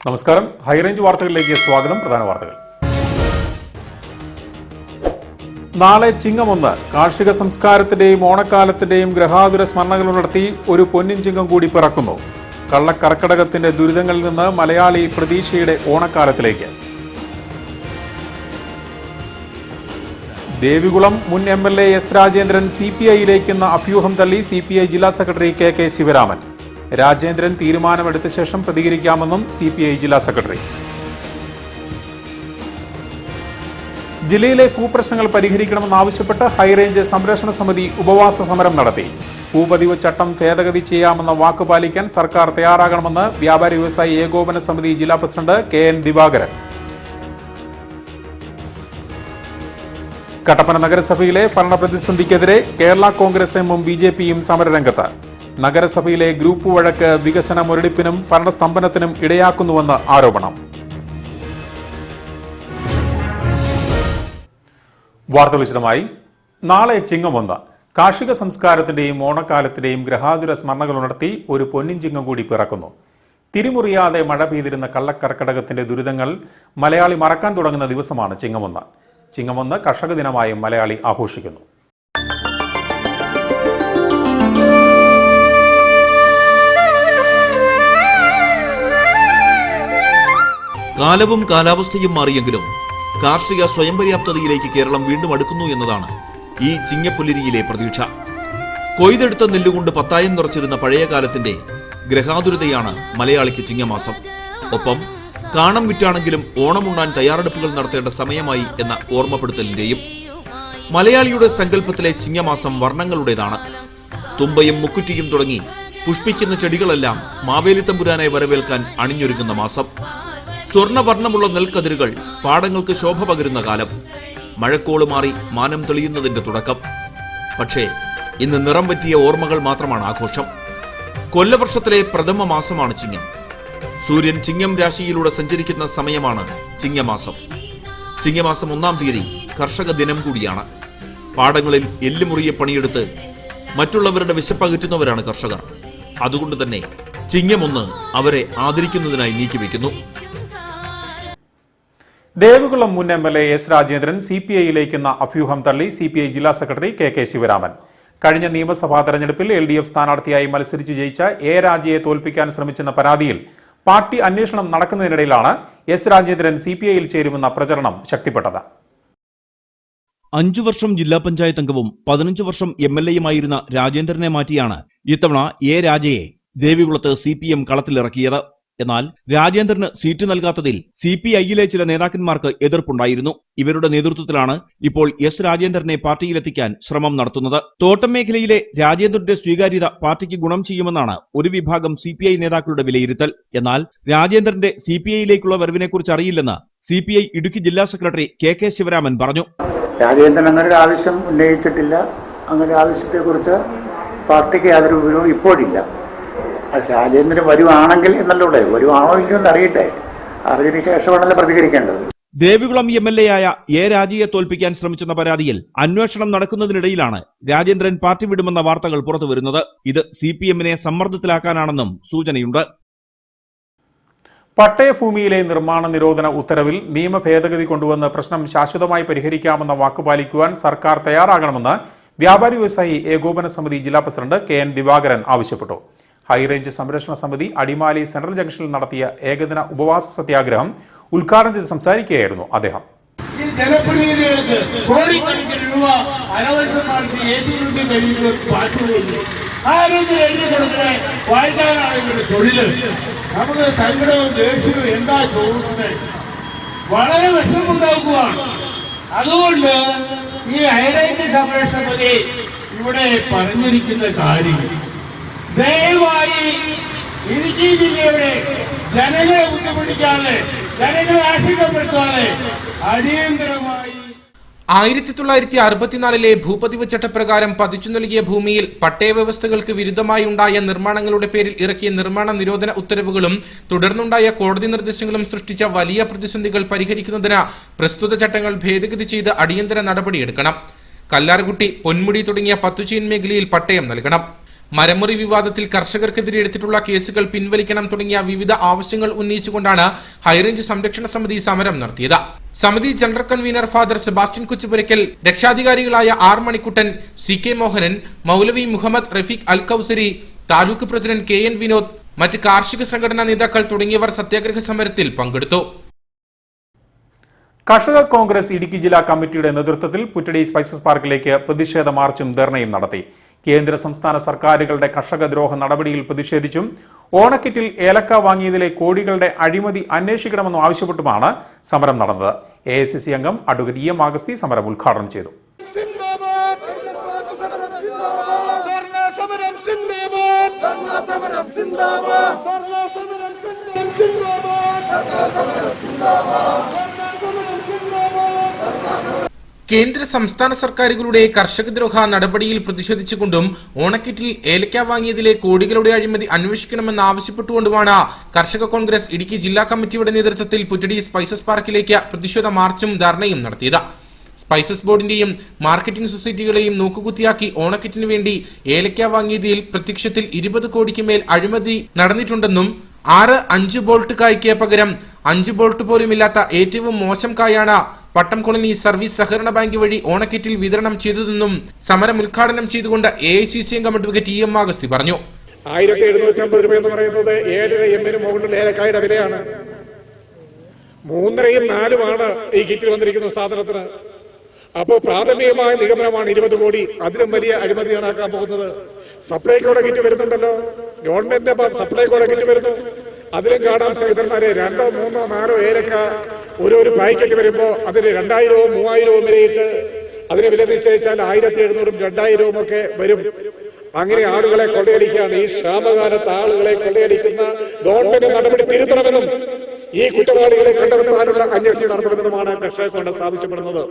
നമസ്കാരം. ഹൈറേഞ്ച് വാർത്തകളിലേക്ക് സ്വാഗതം. പ്രധാന വാർത്തകൾ. നാളെ ചിങ്ങം 1 കാർഷിക സംസ്കാരത്തിന്റെയും ഓണക്കാലത്തിന്റെയും ഗ്രഹാതുര സ്മരണകൾ ഉണർത്തി ഒരു പൊന്നിൻ ചിങ്ങം കൂടി പിറക്കുന്നു. കള്ളക്കർക്കടകത്തിന്റെ ദുരിതങ്ങളിൽ നിന്ന് മലയാളി പ്രതീക്ഷയുടെ ഓണക്കാലത്തിലേക്ക്. ദേവികുളം മുൻ MLA എസ് രാജേന്ദ്രൻ CPIയിലേക്കെന്ന അഭ്യൂഹം തള്ളി CPI ജില്ലാ സെക്രട്ടറി KK ശിവരാമൻ. രാജേന്ദ്രൻ തീരുമാനമെടുത്ത ശേഷം പ്രതികരിക്കാമെന്നും CPI ജില്ലാ സെക്രട്ടറി. ജില്ലയിലെ ഭൂപ്രശ്നങ്ങൾ പരിഹരിക്കണമെന്നാവശ്യപ്പെട്ട് ഹൈറേഞ്ച് സംരക്ഷണ സമിതി ഉപവാസ സമരം നടത്തി. ഭൂപതിവ് ചട്ടം ഭേദഗതി ചെയ്യാമെന്ന വാക്ക് പാലിക്കാൻ സർക്കാർ തയ്യാറാകണമെന്ന് വ്യാപാരി വ്യവസായി ഏകോപന സമിതി ജില്ലാ പ്രസിഡന്റ് KN ദിവാകരൻ. കട്ടപ്പന നഗരസഭയിലെ ഭരണപ്രതിസന്ധിക്കെതിരെ കേരള കോൺഗ്രസ് എമ്മും BJPയും സമരരംഗത്ത്. നഗരസഭയിലെ ഗ്രൂപ്പ് വഴക്ക് വികസന മുരടിപ്പിനും ഭരണസ്തംഭനത്തിനും ഇടയാക്കുന്നുവെന്ന് ആരോപണം. വാർത്തകൾ വിശദമായി. നാളെ ചിങ്ങം 1 കാർഷിക സംസ്കാരത്തിന്റെയും ഓണക്കാലത്തിന്റെയും ഗ്രഹാതുര സ്മരണകൾ ഉണർത്തി ഒരു പൊന്നിൻ ചിങ്ങം കൂടി പിറക്കുന്നു. തിരിമുറിയാതെ മഴ പെയ്തിരുന്ന കള്ളക്കർക്കടകത്തിന്റെ ദുരിതങ്ങൾ മലയാളി മറക്കാൻ തുടങ്ങുന്ന ദിവസമാണ് ചിങ്ങം 1. ചിങ്ങം 1 കർഷക ദിനമായും മലയാളി ആഘോഷിക്കുന്നു. കാലവും കാലാവസ്ഥയും മാറിയെങ്കിലും കാർഷിക സ്വയം പര്യാപ്തതയിലേക്ക് കേരളം വീണ്ടും അടുക്കുന്നു എന്നതാണ് ഈ ചിങ്ങപ്പുലരിയിലെ പ്രതീക്ഷ. കൊയ്തെടുത്ത നെല്ലുകൊണ്ട് പത്തായം നിറച്ചിരുന്ന പഴയ കാലത്തിന്റെ ഗ്രഹാതുരതയാണ് മലയാളിക്ക് ചിങ്ങമാസം. ഒപ്പം കാണം വിറ്റാണെങ്കിലും ഓണമുണ്ണാൻ തയ്യാറെടുപ്പുകൾ നടത്തേണ്ട സമയമായി എന്ന ഓർമ്മപ്പെടുത്തലിന്റെയും. മലയാളിയുടെ സങ്കല്പത്തിലെ ചിങ്ങമാസം വർണ്ണങ്ങളുടേതാണ്. തുമ്പയും മുക്കുറ്റിയും തുടങ്ങി പുഷ്പിക്കുന്ന ചെടികളെല്ലാം മാവേലിത്തമ്പുരാനെ വരവേൽക്കാൻ അണിഞ്ഞൊരുങ്ങുന്ന മാസം. സ്വർണ്ണവർണ്ണമുള്ള നെൽക്കതിരുകൾ പാടങ്ങൾക്ക് ശോഭ പകരുന്ന കാലം. മഴക്കോള് മാറി മാനം തെളിയുന്നതിന്റെ തുടക്കം. പക്ഷേ ഇന്ന് നിറം പറ്റിയ ഓർമ്മകൾ മാത്രമാണ് ആഘോഷം. കൊല്ലവർഷത്തിലെ പ്രഥമ മാസമാണ് ചിങ്ങം. സൂര്യൻ ചിങ്ങം രാശിയിലൂടെ സഞ്ചരിക്കുന്ന സമയമാണ് ചിങ്ങമാസം. ചിങ്ങമാസം 1-ാം തീയതി കർഷക ദിനം കൂടിയാണ്. പാടങ്ങളിൽ എല്ലുമുറിയെ പണിയെടുത്ത് മറ്റുള്ളവരുടെ വിശപ്പകറ്റുന്നവരാണ് കർഷകർ. അതുകൊണ്ട് തന്നെ ചിങ്ങം 1 അവരെ ആദരിക്കുന്നതിനായി നീക്കിവെക്കുന്നു. ദേവികുളം മുൻ MLA എസ് രാജേന്ദ്രൻ CPIയിലേക്കെന്ന അഭ്യൂഹം തള്ളി CPI ജില്ലാ സെക്രട്ടറി KK ശിവരാമൻ. കഴിഞ്ഞ നിയമസഭാ തെരഞ്ഞെടുപ്പിൽ LDF സ്ഥാനാർത്ഥിയായി മത്സരിച്ചു ജയിച്ച A രാജയെ തോൽപ്പിക്കാൻ ശ്രമിച്ചെന്ന പരാതിയിൽ പാർട്ടി അന്വേഷണം നടക്കുന്നതിനിടയിലാണ് എസ് രാജേന്ദ്രൻ CPIയിൽ ചേരുമെന്ന പ്രചരണം ശക്തിപ്പെട്ടത്. 5 വർഷം ജില്ലാ പഞ്ചായത്ത് അംഗവും 15 വർഷം MLAയുമായിരുന്ന രാജേന്ദ്രനെ മാറ്റിയാണ് ഇത്തവണ A രാജയെ ദേവികുളത്ത് CPM കളത്തിലിറക്കിയത്. എന്നാൽ രാജേന്ദ്രന് സീറ്റ് നൽകാത്തതിൽ CPIയിലെ ചില നേതാക്കന്മാർക്ക് എതിർപ്പുണ്ടായിരുന്നു. ഇവരുടെ നേതൃത്വത്തിലാണ് ഇപ്പോൾ എസ് രാജേന്ദ്രനെ പാർട്ടിയിലെത്തിക്കാൻ ശ്രമം നടത്തുന്നത്. തോട്ടം മേഖലയിലെ രാജേന്ദ്രന്റെ സ്വീകാര്യത പാർട്ടിക്ക് ഗുണം ചെയ്യുമെന്നാണ് ഒരു വിഭാഗം CPI നേതാക്കളുടെ വിലയിരുത്തൽ. എന്നാൽ രാജേന്ദ്രന്റെ CPIയിലേക്കുള്ള വരവിനെക്കുറിച്ച് അറിയില്ലെന്ന് CPI ഇടുക്കി ജില്ലാ സെക്രട്ടറി KK ശിവരാമൻ പറഞ്ഞു. രാജേന്ദ്രൻ അങ്ങനെ ഒരു ആവശ്യം ഉന്നയിച്ചിട്ടില്ല. അങ്ങനെ ആവശ്യത്തെക്കുറിച്ച് പാർട്ടിക്ക് യാതൊരു വിവരവും ഇപ്പോഴില്ല. രാജേന്ദ്രൻ വരുവാണെങ്കിൽ എന്നല്ലേ, വരുവാണോ ഇല്ലയോ എന്ന് അറിയട്ടെ. അറിഞ്ഞതിന് ശേഷമാണല്ലോ പ്രതികരിക്കേണ്ടത്. ദേവികുളം MLAയായ A രാജയെ തോൽപ്പിക്കാൻ ശ്രമിച്ചെന്ന പരാതിയിൽ അന്വേഷണം നടക്കുന്നതിനിടയിലാണ് രാജേന്ദ്രൻ പാർട്ടി വിടുമെന്ന വാർത്തകൾ പുറത്തുവരുന്നത്. ഇത് CPMനെ സമ്മർദ്ദത്തിലാക്കാനാണെന്നും സൂചനയുണ്ട്. പട്ടയഭൂമിയിലെ നിർമ്മാണ നിരോധന ഉത്തരവിൽ നിയമ ഭേദഗതി കൊണ്ടുവന്ന് പ്രശ്നം ശാശ്വതമായി പരിഹരിക്കാമെന്ന വാക്കുപാലിക്കുവാൻ സർക്കാർ തയ്യാറാകണമെന്ന് വ്യാപാരി വ്യവസായി ഏകോപന സമിതി ജില്ലാ പ്രസിഡന്റ് KN ദിവാകരൻ ആവശ്യപ്പെട്ടു. ഹൈറേഞ്ച് സംരക്ഷണ സമിതി അടിമാലി സെൻട്രൽ ജംഗ്ഷനിൽ നടത്തിയ ഏകദിന ഉപവാസ സത്യാഗ്രഹം ഉദ്ഘാടനം ചെയ്ത് സംസാരിക്കുകയായിരുന്നു അദ്ദേഹം. ജനപ്രതിനിധികൾക്ക് കോടിക്കണക്കിന് രൂപ അനവസരമായിട്ട് വായിക്കാനാണ് ഇവരുടെ തൊഴില്. നമുക്ക് സങ്കടവും ദേഷ്യവും എന്താ തോന്നുന്നത്, വളരെ വിഷമമുണ്ടാക്കുകയാണ്. അതുകൊണ്ട് ഈ ഹൈറേഞ്ച് സംരക്ഷണ സമിതി ഇവിടെ പറഞ്ഞിരിക്കുന്ന കാര്യം, ദയവായി ഇടുക്കി ജില്ലയുടെ ജനങ്ങളെ ബുദ്ധിമുട്ടിക്കാതെ, ജനങ്ങളെ ആശങ്കപ്പെടുത്താതെ അടിയന്തരമായി 1964 ഭൂപതിവ് ചട്ടപ്രകാരം പതിച്ചു നൽകിയ ഭൂമിയിൽ പട്ടയ വ്യവസ്ഥകൾക്ക് വിരുദ്ധമായി ഉണ്ടായ നിർമ്മാണങ്ങളുടെ പേരിൽ ഇറക്കിയ നിർമ്മാണ നിരോധന ഉത്തരവുകളും തുടർന്നുണ്ടായ കോടതി നിർദ്ദേശങ്ങളും സൃഷ്ടിച്ച വലിയ പ്രതിസന്ധികൾ പരിഹരിക്കുന്നതിന് പ്രസ്തുത ചട്ടങ്ങൾ ഭേദഗതി ചെയ്ത് അടിയന്തര നടപടിയെടുക്കണം. കല്ലാർകുട്ടി, പൊന്മുടി തുടങ്ങിയ 10 ചെയിൻ മേഖലയിൽ പട്ടയം നൽകണം. മരമുറി വിവാദത്തിൽ കർഷകർക്കെതിരെ എടുത്തിട്ടുള്ള കേസുകൾ പിൻവലിക്കണം തുടങ്ങിയ വിവിധ ആവശ്യങ്ങൾ ഉന്നയിച്ചുകൊണ്ടാണ് ഹൈറേഞ്ച് സംരക്ഷണ സമിതി സമരം നടത്തിയത്. സമിതി general convener father Sebastian Kochupurackal, രക്ഷാധികാരികളായ ആർ മണിക്കുട്ടൻ, CK മോഹനൻ, മൗലവി മുഹമ്മദ് റഫീഖ് അൽ കൌസരി, താലൂക്ക് പ്രസിഡന്റ് KN വിനോദ്, മറ്റ് കാർഷിക സംഘടനാ നേതാക്കൾ തുടങ്ങിയവർ സത്യാഗ്രഹ സമരത്തിൽ പങ്കെടുത്തു. കർഷക കോൺഗ്രസ് ഇടുക്കി ജില്ലാ കമ്മിറ്റിയുടെ നേതൃത്വത്തിൽ പുറ്റടി സ്പൈസസ് പാർക്കിലേക്ക് പ്രതിഷേധ മാർച്ചും ധർണയും നടത്തി. കേന്ദ്ര സംസ്ഥാന സർക്കാരുകളുടെ കർഷകദ്രോഹ നടപടിയിൽ പ്രതിഷേധിച്ചും ഓണക്കിറ്റിൽ ഏലക്ക വാങ്ങിയതിലെ കോടികളുടെ അഴിമതി അന്വേഷിക്കണമെന്നും ആവശ്യപ്പെട്ടുമാണ് സമരം നടന്നത്. AICC അംഗം അഡ്വക്കേറ്റ് EM അഗസ്തി സമരം ഉദ്ഘാടനം ചെയ്തു. കേന്ദ്ര സംസ്ഥാന സർക്കാരുകളുടെ കർഷകദ്രോഹ നടപടിയിൽ പ്രതിഷേധിച്ചുകൊണ്ടും ഓണക്കിറ്റിൽ ഏലക്ക വാങ്ങിയതിലെ കോടികളുടെ അഴിമതി അന്വേഷിക്കണമെന്ന് ആവശ്യപ്പെട്ടുകൊണ്ടുമാണ് കർഷക കോൺഗ്രസ് ഇടുക്കി ജില്ലാ കമ്മിറ്റിയുടെ നേതൃത്വത്തിൽ പുറ്റടി സ്പൈസസ് പാർക്കിലേക്ക് പ്രതിഷേധ മാർച്ചും ധർണയും നടത്തിയത്. സ്പൈസസ് ബോർഡിന്റെയും മാർക്കറ്റിംഗ് സൊസൈറ്റികളെയും നോക്കുകുത്തിയാക്കി ഓണക്കിറ്റിനു വേണ്ടി ഏലക്ക വാങ്ങിയതിൽ പ്രത്യക്ഷത്തിൽ 20 കോടിക്ക് മേൽ അഴിമതി നടന്നിട്ടുണ്ടെന്നും 5 ബോൾട്ട് കായ്ക്ക് പകരം 5 ബോൾട്ട് പോലുമില്ലാത്ത ഏറ്റവും മോശം കായാണ് പട്ടം കോളനി സർവീസ് സഹകരണ ബാങ്ക് വഴി ഓണക്കിറ്റിൽ വിതരണം ചെയ്തതെന്നും സമരം ഉദ്ഘാടനം ചെയ്തുകൊണ്ട് AICC അംഗം അഡ്വക്കേറ്റ് EM അഗസ്തി പറഞ്ഞു. 1750 രൂപ എന്ന് പറയുന്നത് 7.5 MM മുകളിലുള്ള ഏലക്കായുടെ വിലയാണ്. 3.5 4 ഈ കിറ്റിൽ വന്നിരിക്കുന്ന സാധനത്തിന്. അപ്പോൾ പ്രാഥമികമായ നിഗമനമാണ് 20 കോടി. അതിലും വലിയ അഴിമതിയാണ് ആക്കാൻ പോകുന്നത്. സപ്ലൈകോയുടെ കിറ്റ് വരുന്നുണ്ടല്ലോ, ഗവൺമെന്റിന്റെ സപ്ലൈകോയുടെ കിറ്റ് വരുന്നു. അതിലും കാണാം സഹോദരന്മാരെ, 2, 3, 4 ഏലക്ക ഒരു പാക്കറ്റ് വരുമ്പോ അതിന് 2000-വും 3000-വും വരെയിട്ട് അതിന് വില നിശ്ചയിച്ചാൽ 1700-ഉം 2000-വും ഒക്കെ വരും. അങ്ങനെ ആളുകളെ കൊള്ളയടിക്കുകയാണ്. ഈ ക്ഷാമകാലത്ത് ആളുകളെ കൊള്ളയടിക്കുന്ന ഗവൺമെന്റ് നടപടി തിരുത്തണമെന്നും ഈ കുറ്റവാളികളെ കണ്ടെത്താനുള്ള അന്വേഷണം നടത്തണമെന്നുമാണ് കർഷക കോൺഗ്രസ് ആവശ്യപ്പെടുന്നത്.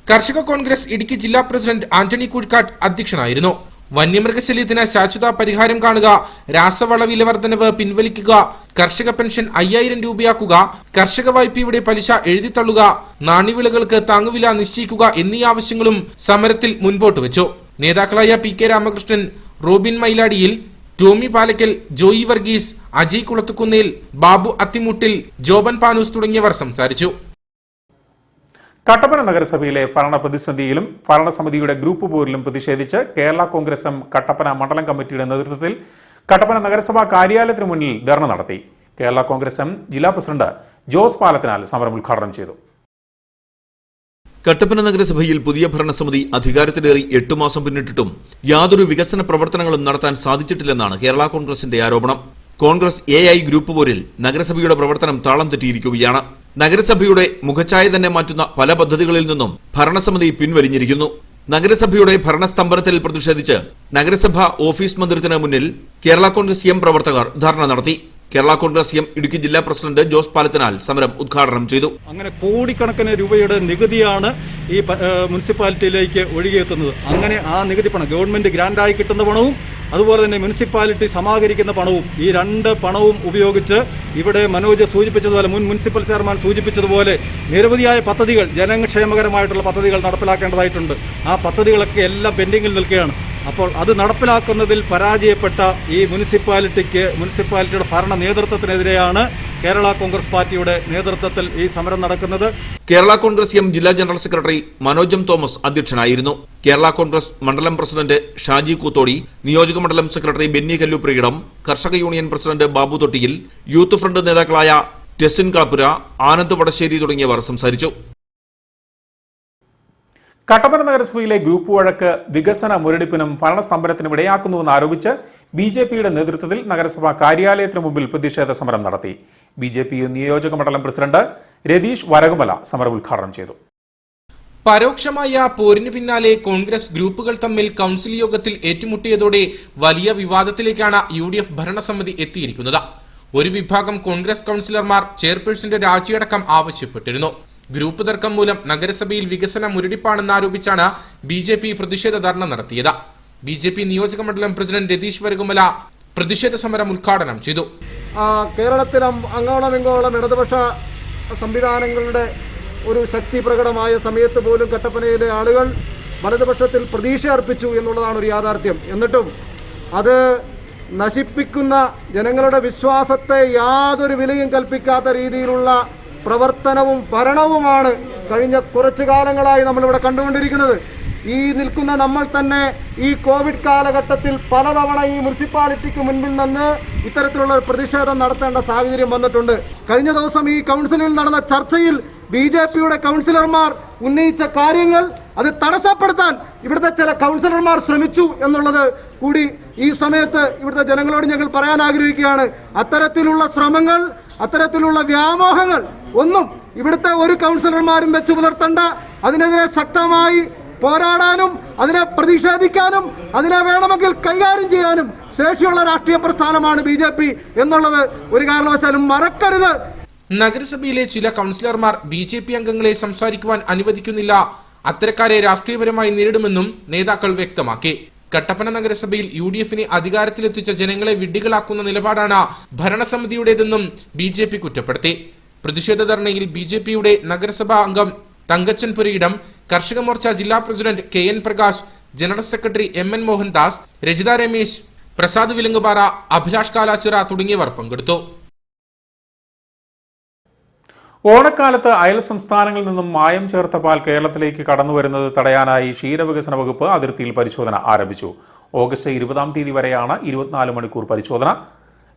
കർഷക കോൺഗ്രസ് ഇടുക്കി ജില്ലാ പ്രസിഡന്റ് ആന്റണി കുഴിക്കാട്ട് അധ്യക്ഷനായിരുന്നു. വന്യമൃഗശല്യത്തിന് ശാശ്വത പരിഹാരം കാണുക, രാസവള വില വർധനവ് പിൻവലിക്കുക, കർഷക പെൻഷൻ 5000 രൂപയാക്കുക, കർഷക വായ്പയുടെ പലിശ എഴുതിത്തള്ളുക, നാണ്യവിളകൾക്ക് താങ്ങുവില നിശ്ചയിക്കുക എന്നീ ആവശ്യങ്ങളും സമരത്തിൽ മുൻപോട്ട് വെച്ചു. നേതാക്കളായ PK രാമകൃഷ്ണൻ, റോബിൻ മൈലാടിയിൽ, ടോമി പാലക്കൽ, ജോയി വർഗീസ്, അജയ് കുളത്തുകുന്നേൽ, ബാബു അത്തിമുട്ടിൽ, ജോബൻ പാനൂസ് തുടങ്ങിയവർ സംസാരിച്ചു. കട്ടപ്പന നഗരസഭയിലെ ഭരണ പ്രതിസന്ധിയിലും ഭരണസമിതിയുടെ ഗ്രൂപ്പ് പോരിലും പ്രതിഷേധിച്ച് കേരള കോൺഗ്രസ് എം കട്ടപ്പന മണ്ഡലം കമ്മിറ്റിയുടെ നേതൃത്വത്തിൽ കട്ടപ്പന നഗരസഭാ കാര്യാലയത്തിന് മുന്നിൽ ധർണ നടത്തി. കേരള കോൺഗ്രസ് എം ജില്ലാ പ്രസിഡന്റ് ജോസ് പാലത്തിനാൽ സമരം ഉദ്ഘാടനം ചെയ്തു. കട്ടപ്പന നഗരസഭയിൽ പുതിയ ഭരണസമിതി അധികാരത്തിലേറി 8 മാസം പിന്നിട്ടിട്ടും യാതൊരു വികസന പ്രവർത്തനങ്ങളും നടത്താൻ സാധിച്ചിട്ടില്ലെന്നാണ് കേരള കോൺഗ്രസിന്റെ ആരോപണം. കോൺഗ്രസ് AI ഗ്രൂപ്പ് പോരിൽ നഗരസഭയുടെ പ്രവർത്തനം താളം തെറ്റിയിരിക്കുകയാണ്. നഗരസഭയുടെ മുഖച്ഛായ തന്നെ മാറ്റുന്ന പല പദ്ധതികളിൽ നിന്നും ഭരണസമിതി പിൻവലിഞ്ഞിരിക്കുന്നു. നഗരസഭയുടെ ഭരണസ്തംഭനത്തിൽ പ്രതിഷേധിച്ച് നഗരസഭ ഓഫീസ് മന്ദിരത്തിന് മുന്നിൽ കേരള കോൺഗ്രസ് എം പ്രവർത്തകർ ധർണ നടത്തി. കേരള കോൺഗ്രസ് എം ഇടുക്കി ജില്ലാ പ്രസിഡന്റ് ജോസ് പാലത്തിനാൽ സമരം ഉദ്ഘാടനം ചെയ്തു. അങ്ങനെ കോടിക്കണക്കിന് രൂപയുടെ നികുതിയാണ് ഈ മുനിസിപ്പാലിറ്റിയിലേക്ക് ഒഴുകിയെത്തുന്നത്. അങ്ങനെ ആ നികുതി പണം ഗവൺമെന്റ് ഗ്രാന്റായി കിട്ടുന്ന പണവും അതുപോലെ തന്നെ മുനിസിപ്പാലിറ്റി സമാഹരിക്കുന്ന പണവും, ഈ 2 പണവും ഉപയോഗിച്ച് ഇവിടെ മനോജ് സൂചിപ്പിച്ചതുപോലെ, മുൻ മുനിസിപ്പൽ ചെയർമാൻ സൂചിപ്പിച്ചതുപോലെ നിരവധിയായ പദ്ധതികൾ, ജനക്ഷേമകരമായിട്ടുള്ള പദ്ധതികൾ നടപ്പിലാക്കേണ്ടതായിട്ടുണ്ട്. ആ പദ്ധതികളൊക്കെ എല്ലാം പെൻഡിങ്ങിൽ നിൽക്കുകയാണ്. അപ്പോൾ അത് നടപ്പിലാക്കുന്നതിൽ പരാജയപ്പെട്ട ഈ മുനിസിപ്പാലിറ്റിയുടെ ഭരണ നേതൃത്വത്തിനെതിരെയാണ് കേരള കോൺഗ്രസ് പാർട്ടിയുടെ നേതൃത്വത്തിൽ ഈ സമരം നടക്കുന്നത്. കേരള കോൺഗ്രസ് എം ജില്ലാ ജനറൽ സെക്രട്ടറി മനോജം തോമസ് അധ്യക്ഷനായിരുന്നു. കേരള കോൺഗ്രസ് മണ്ഡലം പ്രസിഡന്റ് ഷാജി കൂത്തോടി, നിയോജക മണ്ഡലം സെക്രട്ടറി ബെന്നി കല്ലുപ്രിയിടം, കർഷക union president Babu Thottiyil, youth front നേതാക്കളായ ടെസിൻ കളപ്പുര, ആനന്ദ് വടശ്ശേരി തുടങ്ങിയവർ സംസാരിച്ചു. കട്ടപ്പന നഗരസഭയിലെ ഗ്രൂപ്പ് വഴക്ക് വികസന മുരടിപ്പിനും ഭരണസ്തംഭനത്തിനും ഇടയാക്കുന്നുവെന്ന് ആരോപിച്ച് BJPയുടെ നേതൃത്വത്തിൽ നഗരസഭാ കാര്യാലയത്തിന് മുമ്പിൽ പ്രതിഷേധ സമരം നടത്തി. BJP നിയോജക മണ്ഡലം പ്രസിഡന്റ് രതീഷ് വരകുമല സമരം ഉദ്ഘാടനം ചെയ്തു. പരോക്ഷമായ പോരിന് പിന്നാലെ കോൺഗ്രസ് ഗ്രൂപ്പുകൾ തമ്മിൽ കൌൺസിൽ യോഗത്തിൽ ഏറ്റുമുട്ടിയതോടെ വലിയ വിവാദത്തിലേക്കാണ് UDF ഭരണസമിതി എത്തിയിരിക്കുന്നത്. ഒരു വിഭാഗം കോൺഗ്രസ് കൌൺസിലർമാർ ചെയർപേഴ്സന്റെ രാജിയടക്കം ആവശ്യപ്പെട്ടിരുന്നു. ഗ്രൂപ്പ് തർക്കം മൂലം നഗരസഭയിൽ വികസന മുരടിപ്പാണെന്നാരോപിച്ചാണ് BJP പ്രതിഷേധ ധർണ നടത്തിയത്. BJP നിയോജക മണ്ഡലം പ്രസിഡന്റ് രതീഷ് വരകുമല പ്രതിഷേധ സമരം ഉദ്ഘാടനം ചെയ്തു. കേരളത്തിൽ അങ്ങോളം ഇടതുപക്ഷ സംവിധാനങ്ങളുടെ ഒരു ശക്തി പ്രകടമായ സമയത്ത് പോലും കട്ടപ്പനയിലെ ആളുകൾ വലതുപക്ഷത്തിൽ പ്രതീക്ഷ അർപ്പിച്ചു എന്നുള്ളതാണ് ഒരു യാഥാർത്ഥ്യം. എന്നിട്ടും അത് നശിപ്പിക്കുന്ന, ജനങ്ങളുടെ വിശ്വാസത്തെ യാതൊരു വിലയും കൽപ്പിക്കാത്ത രീതിയിലുള്ള പ്രവർത്തനവും ഭരണവുമാണ് കഴിഞ്ഞ കുറച്ചു കാലങ്ങളായി നമ്മളിവിടെ കണ്ടുകൊണ്ടിരിക്കുന്നത്. ഈ നിൽക്കുന്ന നമ്മൾ തന്നെ ഈ കോവിഡ് കാലഘട്ടത്തിൽ പലതവണ ഈ മുനിസിപ്പാലിറ്റിക്ക് മുൻപിൽ നിന്ന് ഇത്തരത്തിലുള്ള പ്രതിഷേധം നടത്തേണ്ട സാഹചര്യം വന്നിട്ടുണ്ട്. കഴിഞ്ഞ ദിവസം ഈ കൗൺസിലിൽ നടന്ന ചർച്ചയിൽ BJPയുടെ കൗൺസിലർമാർ ഉന്നയിച്ച കാര്യങ്ങൾ അത് തടസ്സപ്പെടുത്താൻ ഇവിടുത്തെ ചില കൗൺസിലർമാർ ശ്രമിച്ചു എന്നുള്ളത് കൂടി ഈ സമയത്ത് ഇവിടുത്തെ ജനങ്ങളോട് ഞങ്ങൾ പറയാൻ ആഗ്രഹിക്കുകയാണ്. അത്തരത്തിലുള്ള ശ്രമങ്ങൾ, അത്തരത്തിലുള്ള വ്യാമോഹങ്ങൾ ഒന്നും ഇവിടുത്തെ ഒരു കൗൺസിലർമാരും വെച്ചു പുലർത്തണ്ട. അതിനെതിരെ ശക്തമായി പോരാടാനും അതിനെ പ്രതിഷേധിക്കാനും അതിനെ വേണമെങ്കിൽ കൈകാര്യം ചെയ്യാനും ശേഷിയുള്ള രാഷ്ട്രീയ പ്രസ്ഥാനമാണ് BJP എന്നുള്ളത് ഒരു കാരണവശാലും മറക്കരുത്. നഗരസഭയിലെ ചില കൗൺസിലർമാർ BJP അംഗങ്ങളെ സംസാരിക്കുവാൻ അനുവദിക്കുന്നില്ല. അത്തരക്കാരെ രാഷ്ട്രീയപരമായി നേരിടുമെന്നും നേതാക്കൾ വ്യക്തമാക്കി. കട്ടപ്പന നഗരസഭയിൽ UDFനെ അധികാരത്തിലെത്തിച്ച ജനങ്ങളെ വിഡ്ഢികളാക്കുന്ന നിലപാടാണ് ഭരണസമിതിയുടേതെന്നും BJP കുറ്റപ്പെടുത്തി. പ്രതിഷേധ ധർണയിൽ BJPയുടെ നഗരസഭാ അംഗം തങ്കച്ചൻ പുരയിടം, കർഷക മോർച്ച ജില്ലാ president KN Prakash, general secretary MN Mohandas, Rajitha Ramesh, Prasad Vilangupara, Abhilash Kalachira തുടങ്ങിയവർ പങ്കെടുത്തു. ഓണക്കാലത്ത് അയൽ സംസ്ഥാനങ്ങളിൽ നിന്നും മായം ചേർത്ത പാൽ കേരളത്തിലേക്ക് കടന്നുവരുന്നത് തടയാനായി ക്ഷീരവികസന വകുപ്പ് അതിർത്തിയിൽ പരിശോധന ആരംഭിച്ചു. ഓഗസ്റ്റ് 20-ാം തീയതി വരെയാണ് 24 മണിക്കൂർ പരിശോധന.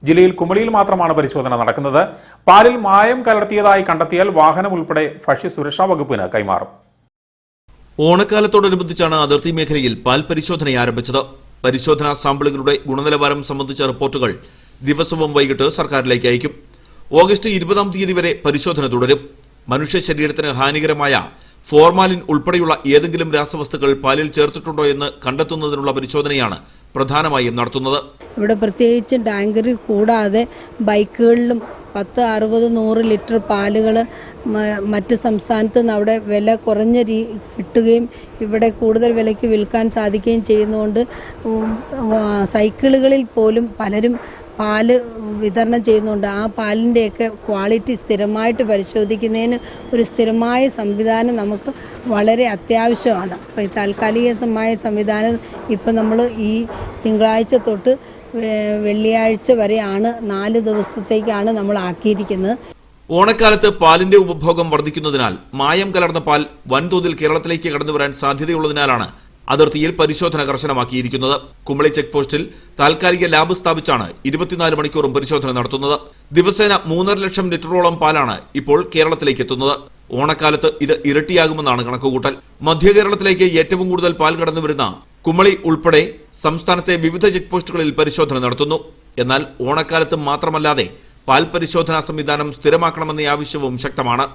ജില്ലയിൽ കുമളിയിൽ മാത്രമാണ് പരിശോധന നടക്കുന്നത്. പാലിൽ മായം കലർത്തിയതായി കണ്ടെത്തിയാൽ വാഹനം ഉൾപ്പെടെ ഭക്ഷ്യസുരക്ഷാ വകുപ്പിന് കൈമാറും. ഓണക്കാലത്തോടനുബന്ധിച്ചാണ് അതിർത്തി മേഖലയിൽ പാൽ പരിശോധന ആരംഭിച്ചത്. പരിശോധനാ സാമ്പിളുകളുടെ ഗുണനിലവാരം സംബന്ധിച്ച റിപ്പോർട്ടുകൾ ദിവസവും വൈകിട്ട് സർക്കാരിലേക്ക് അയക്കും. ഓഗസ്റ്റ് 20-ാം തീയതി വരെ പരിശോധന തുടരും. മനുഷ്യ ശരീരത്തിന് ഹാനികരമായ ഫോർമാലിൻ ഉൾപ്പെടെയുള്ള ഏതെങ്കിലും രാസവസ്തുക്കൾ പാലിൽ ചേർത്തിട്ടുണ്ടോ എന്ന് കണ്ടെത്തുന്നതിനുള്ള പരിശോധനയാണ് പ്രധാനമായും നടത്തുന്നത്. ഇവിടെ പ്രത്യേകിച്ച് ടാങ്കറിൽ കൂടാതെ ബൈക്കുകളിലും 10, 60, 100 ലിറ്റർ പാലുകൾ മറ്റ് സംസ്ഥാനത്ത് നിന്ന് അവിടെ വില കുറഞ്ഞ കിട്ടുകയും ഇവിടെ കൂടുതൽ വിലയ്ക്ക് വിൽക്കാൻ സാധിക്കുകയും ചെയ്യുന്നതുകൊണ്ട് സൈക്കിളുകളിൽ പോലും പലരും പാല് വിതരണം ചെയ്യുന്നുണ്ട്. ആ പാലിൻ്റെയൊക്കെ ക്വാളിറ്റി സ്ഥിരമായിട്ട് പരിശോധിക്കുന്നതിന് ഒരു സ്ഥിരമായ സംവിധാനം നമുക്ക് വളരെ അത്യാവശ്യമാണ്. അപ്പോൾ ഈ താൽക്കാലികമായ സംവിധാനം ഇപ്പം നമ്മൾ ഈ തിങ്കളാഴ്ച തൊട്ട് വെള്ളിയാഴ്ച വരെയാണ് 4 ദിവസത്തേക്കാണ് നമ്മൾ ആക്കിയിരിക്കുന്നത്. ഓണക്കാലത്ത് പാലിന്റെ ഉപഭോഗം വർദ്ധിക്കുന്നതിനാൽ മായം കലർന്ന പാൽ വൻതോതിൽ കേരളത്തിലേക്ക് കടന്നുവരാൻ സാധ്യതയുള്ളതിനാലാണ് അതിർത്തിയിൽ പരിശോധന കർശനമാക്കിയിരിക്കുന്നത്. കുമളി ചെക്ക് പോസ്റ്റിൽ താൽക്കാലിക ലാബ് സ്ഥാപിച്ചാണ് 24 മണിക്കൂറും പരിശോധന നടത്തുന്നത്. ദിവസേന 3.5 ലക്ഷം ലിറ്ററോളം പാലാണ് ഇപ്പോൾ കേരളത്തിലേക്ക് എത്തുന്നത്. ഓണക്കാലത്ത് ഇത് ഇരട്ടിയാകുമെന്നാണ് കണക്കുകൂട്ടൽ. മധ്യ കേരളത്തിലേക്ക് ഏറ്റവും കൂടുതൽ പാൽ കടന്നുവരുന്ന കുമളി ഉൾപ്പെടെ സംസ്ഥാനത്തെ വിവിധ ചെക്ക് പോസ്റ്റുകളിൽ പരിശോധന നടത്തുന്നു. എന്നാൽ ഓണക്കാലത്ത് മാത്രമല്ലാതെ പാൽ പരിശോധനാ സംവിധാനം സ്ഥിരമാക്കണമെന്ന ആവശ്യവും ശക്തമാണ്.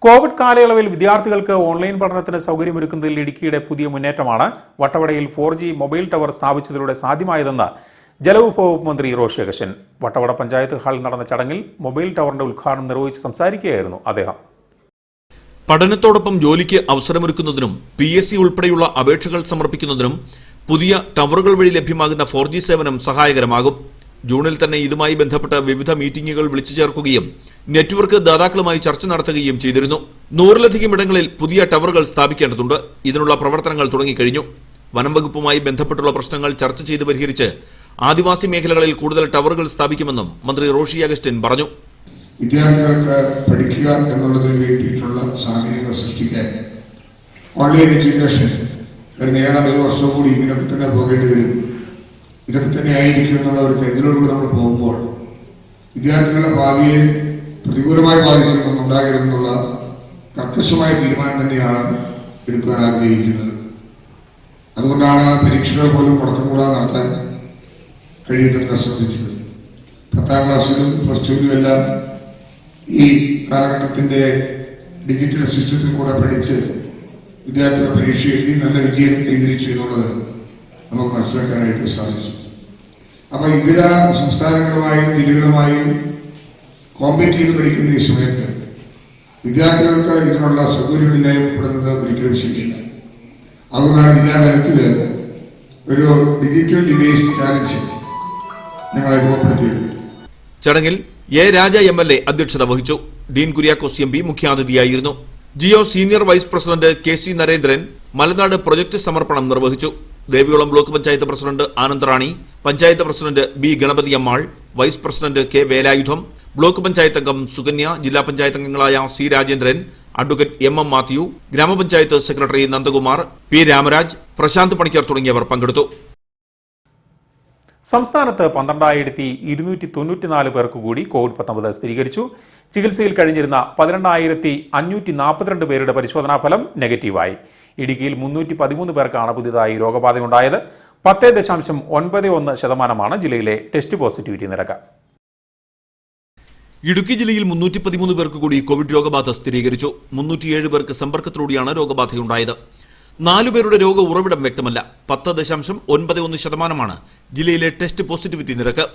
കോവിഡ് കാലയളവിൽ വിദ്യാർത്ഥികൾക്ക് ഓൺലൈൻ പഠനത്തിന് സൗകര്യമൊരുക്കുന്നതിൽ ഇടുക്കിയുടെ പുതിയ മുന്നേറ്റമാണ് വട്ടവടയിൽ 4G മൊബൈൽ ടവർ സ്ഥാപിച്ചതിലൂടെ സാധ്യമായതെന്ന് ജലവിഭവ വകുപ്പ് മന്ത്രി റോഷി അഗസ്റ്റിൻ വട്ടവട പഞ്ചായത്ത് ഹാളിൽ നടന്ന ചടങ്ങിൽ മൊബൈൽ ടവറിന്റെ ഉദ്ഘാടനം നിർവഹിച്ച് സംസാരിക്കുകയായിരുന്നു അദ്ദേഹം. പഠനത്തോടൊപ്പം ജോലിക്ക് അവസരമൊരുക്കുന്നതിനും PSC ഉൾപ്പെടെയുള്ള അപേക്ഷകൾ സമർപ്പിക്കുന്നതിനും പുതിയ ടവറുകൾ വഴി ലഭ്യമാകുന്ന 4G സേവനം സഹായകരമാകും. ജൂണിൽ തന്നെ ഇതുമായി ബന്ധപ്പെട്ട വിവിധ മീറ്റിംഗുകൾ വിളിച്ചു ചേർക്കുകയും നെറ്റ്വർക്ക് ദാതാക്കളുമായി ചർച്ച നടത്തുകയും ചെയ്തിരുന്നു. 100-ലധികം ഇടങ്ങളിൽ പുതിയ ടവറുകൾ സ്ഥാപിക്കേണ്ടതുണ്ട്. ഇതിനുള്ള പ്രവർത്തനങ്ങൾ തുടങ്ങിക്കഴിഞ്ഞു. വനം വകുപ്പുമായി ബന്ധപ്പെട്ടുള്ള പ്രശ്നങ്ങൾ ചർച്ച ചെയ്ത് പരിഹരിച്ച് ആദിവാസി മേഖലകളിൽ കൂടുതൽ ടവറുകൾ സ്ഥാപിക്കുമെന്നും മന്ത്രി റോഷി അഗസ്റ്റിൻ പറഞ്ഞു. വിദ്യാർത്ഥികൾക്ക് പഠിക്കുക എന്നുള്ളതിന് വേണ്ടിയിട്ടുള്ള സാഹചര്യങ്ങൾ സൃഷ്ടിക്കാൻ ഓൺലൈൻ എഡ്യൂക്കേഷൻ വരുന്ന ഏതാണ്ട് വർഷം കൂടി ഇതിനൊക്കെ തന്നെ പോകേണ്ടി വരും. ഇതൊക്കെ തന്നെ ആയിരിക്കും എന്നുള്ളവർക്ക് ഇതിലൂടെ നമ്മൾ പോകുമ്പോൾ വിദ്യാർത്ഥികളുടെ ഭാവിയെ പ്രതികൂലമായി ബാധിക്കുന്നൊന്നും ഉണ്ടാകരുതെന്നുള്ള കർക്കശമായ തീരുമാനം തന്നെയാണ് എടുക്കാൻ ആഗ്രഹിക്കുന്നത്. അതുകൊണ്ടാണ് പരീക്ഷകൾ പോലും മുടക്കം കൂടാതെ നടത്താൻ കഴിയുന്നത്ര ശ്രദ്ധിച്ചത്. 10ാം ക്ലാസ്സിലും +2ലും എല്ലാം ഈ കാലഘട്ടത്തിൻ്റെ ഡിജിറ്റൽ സിസ്റ്റത്തിൽ കൂടെ പഠിച്ച് വിദ്യാർത്ഥികൾ പരീക്ഷ എഴുതി നല്ല വിജയം കൈവരിച്ചു എന്നുള്ളത് നമുക്ക് മനസ്സിലാക്കാനായിട്ട് സാധിച്ചു. അപ്പോൾ ഇതര സംസ്ഥാനങ്ങളുമായും ജില്ലകളുമായും കോമ്പീറ്റ് ചെയ്ത് പഠിക്കുന്ന ഈ സമയത്ത് വിദ്യാർത്ഥികൾക്ക് ഇതിനുള്ള സൗകര്യമില്ലായ്മപ്പെടുന്നത് ഒരിക്കലും ശരിയല്ല. അതുകൊണ്ടാണ് ജില്ലാ തലത്തിൽ ഒരു ഡിജിറ്റൽ ഡിവൈസ് ചാലഞ്ച് ഞങ്ങൾ അനുഭവപ്പെടുത്തിയത്. ചടങ്ങിൽ രാജ MLA അധ്യക്ഷത വഹിച്ചു. ഡീൻ കുര്യാക്കോസ് MP മുഖ്യാതിഥിയായിരുന്നു. Jio senior vice president KC Narendran Malanad project സമർപ്പണം നിർവഹിച്ചു. Devikulam block panchayat president Anand Rani, panchayat president B Ganapathi Ammal, vice president K Velayudham, block panchayat അംഗം സുകന്യ, ജില്ലാ പഞ്ചായത്ത് അംഗങ്ങളായ C Rajendran, advocate M M Mathew, ഗ്രാമപഞ്ചായത്ത് സെക്രട്ടറി നന്ദകുമാർ, പി രാമരാജ്, പ്രശാന്ത് പണിക്കർ തുടങ്ങിയവർ പങ്കെടുത്തു. സംസ്ഥാനത്ത് 12,294 പേർക്ക് കൂടി കോവിഡ്-19 സ്ഥിരീകരിച്ചു. ചികിത്സയിൽ കഴിഞ്ഞിരുന്ന 12,542 പേരുടെ പരിശോധനാ ഫലം നെഗറ്റീവായി. ഇടുക്കിയിൽ 313 പേർക്കാണ് പുതിയതായി രോഗബാധയുണ്ടായത്. 10.91% ജില്ലയിലെ ടെസ്റ്റ് പോസിറ്റിവിറ്റി നിരക്ക്. ഇടുക്കി ജില്ലയിൽ 313 പേർക്ക് കൂടി കോവിഡ് രോഗബാധ സ്ഥിരീകരിച്ചു. 307 പേർക്ക് സമ്പർക്കത്തിലൂടെയാണ് രോഗബാധയുണ്ടായത്. 4 പേരുടെ രോഗ ഉറവിടം വ്യക്തമല്ല. 10.91% ജില്ലയിലെ ടെസ്റ്റ് പോസിറ്റിവിറ്റി നിരക്ക്.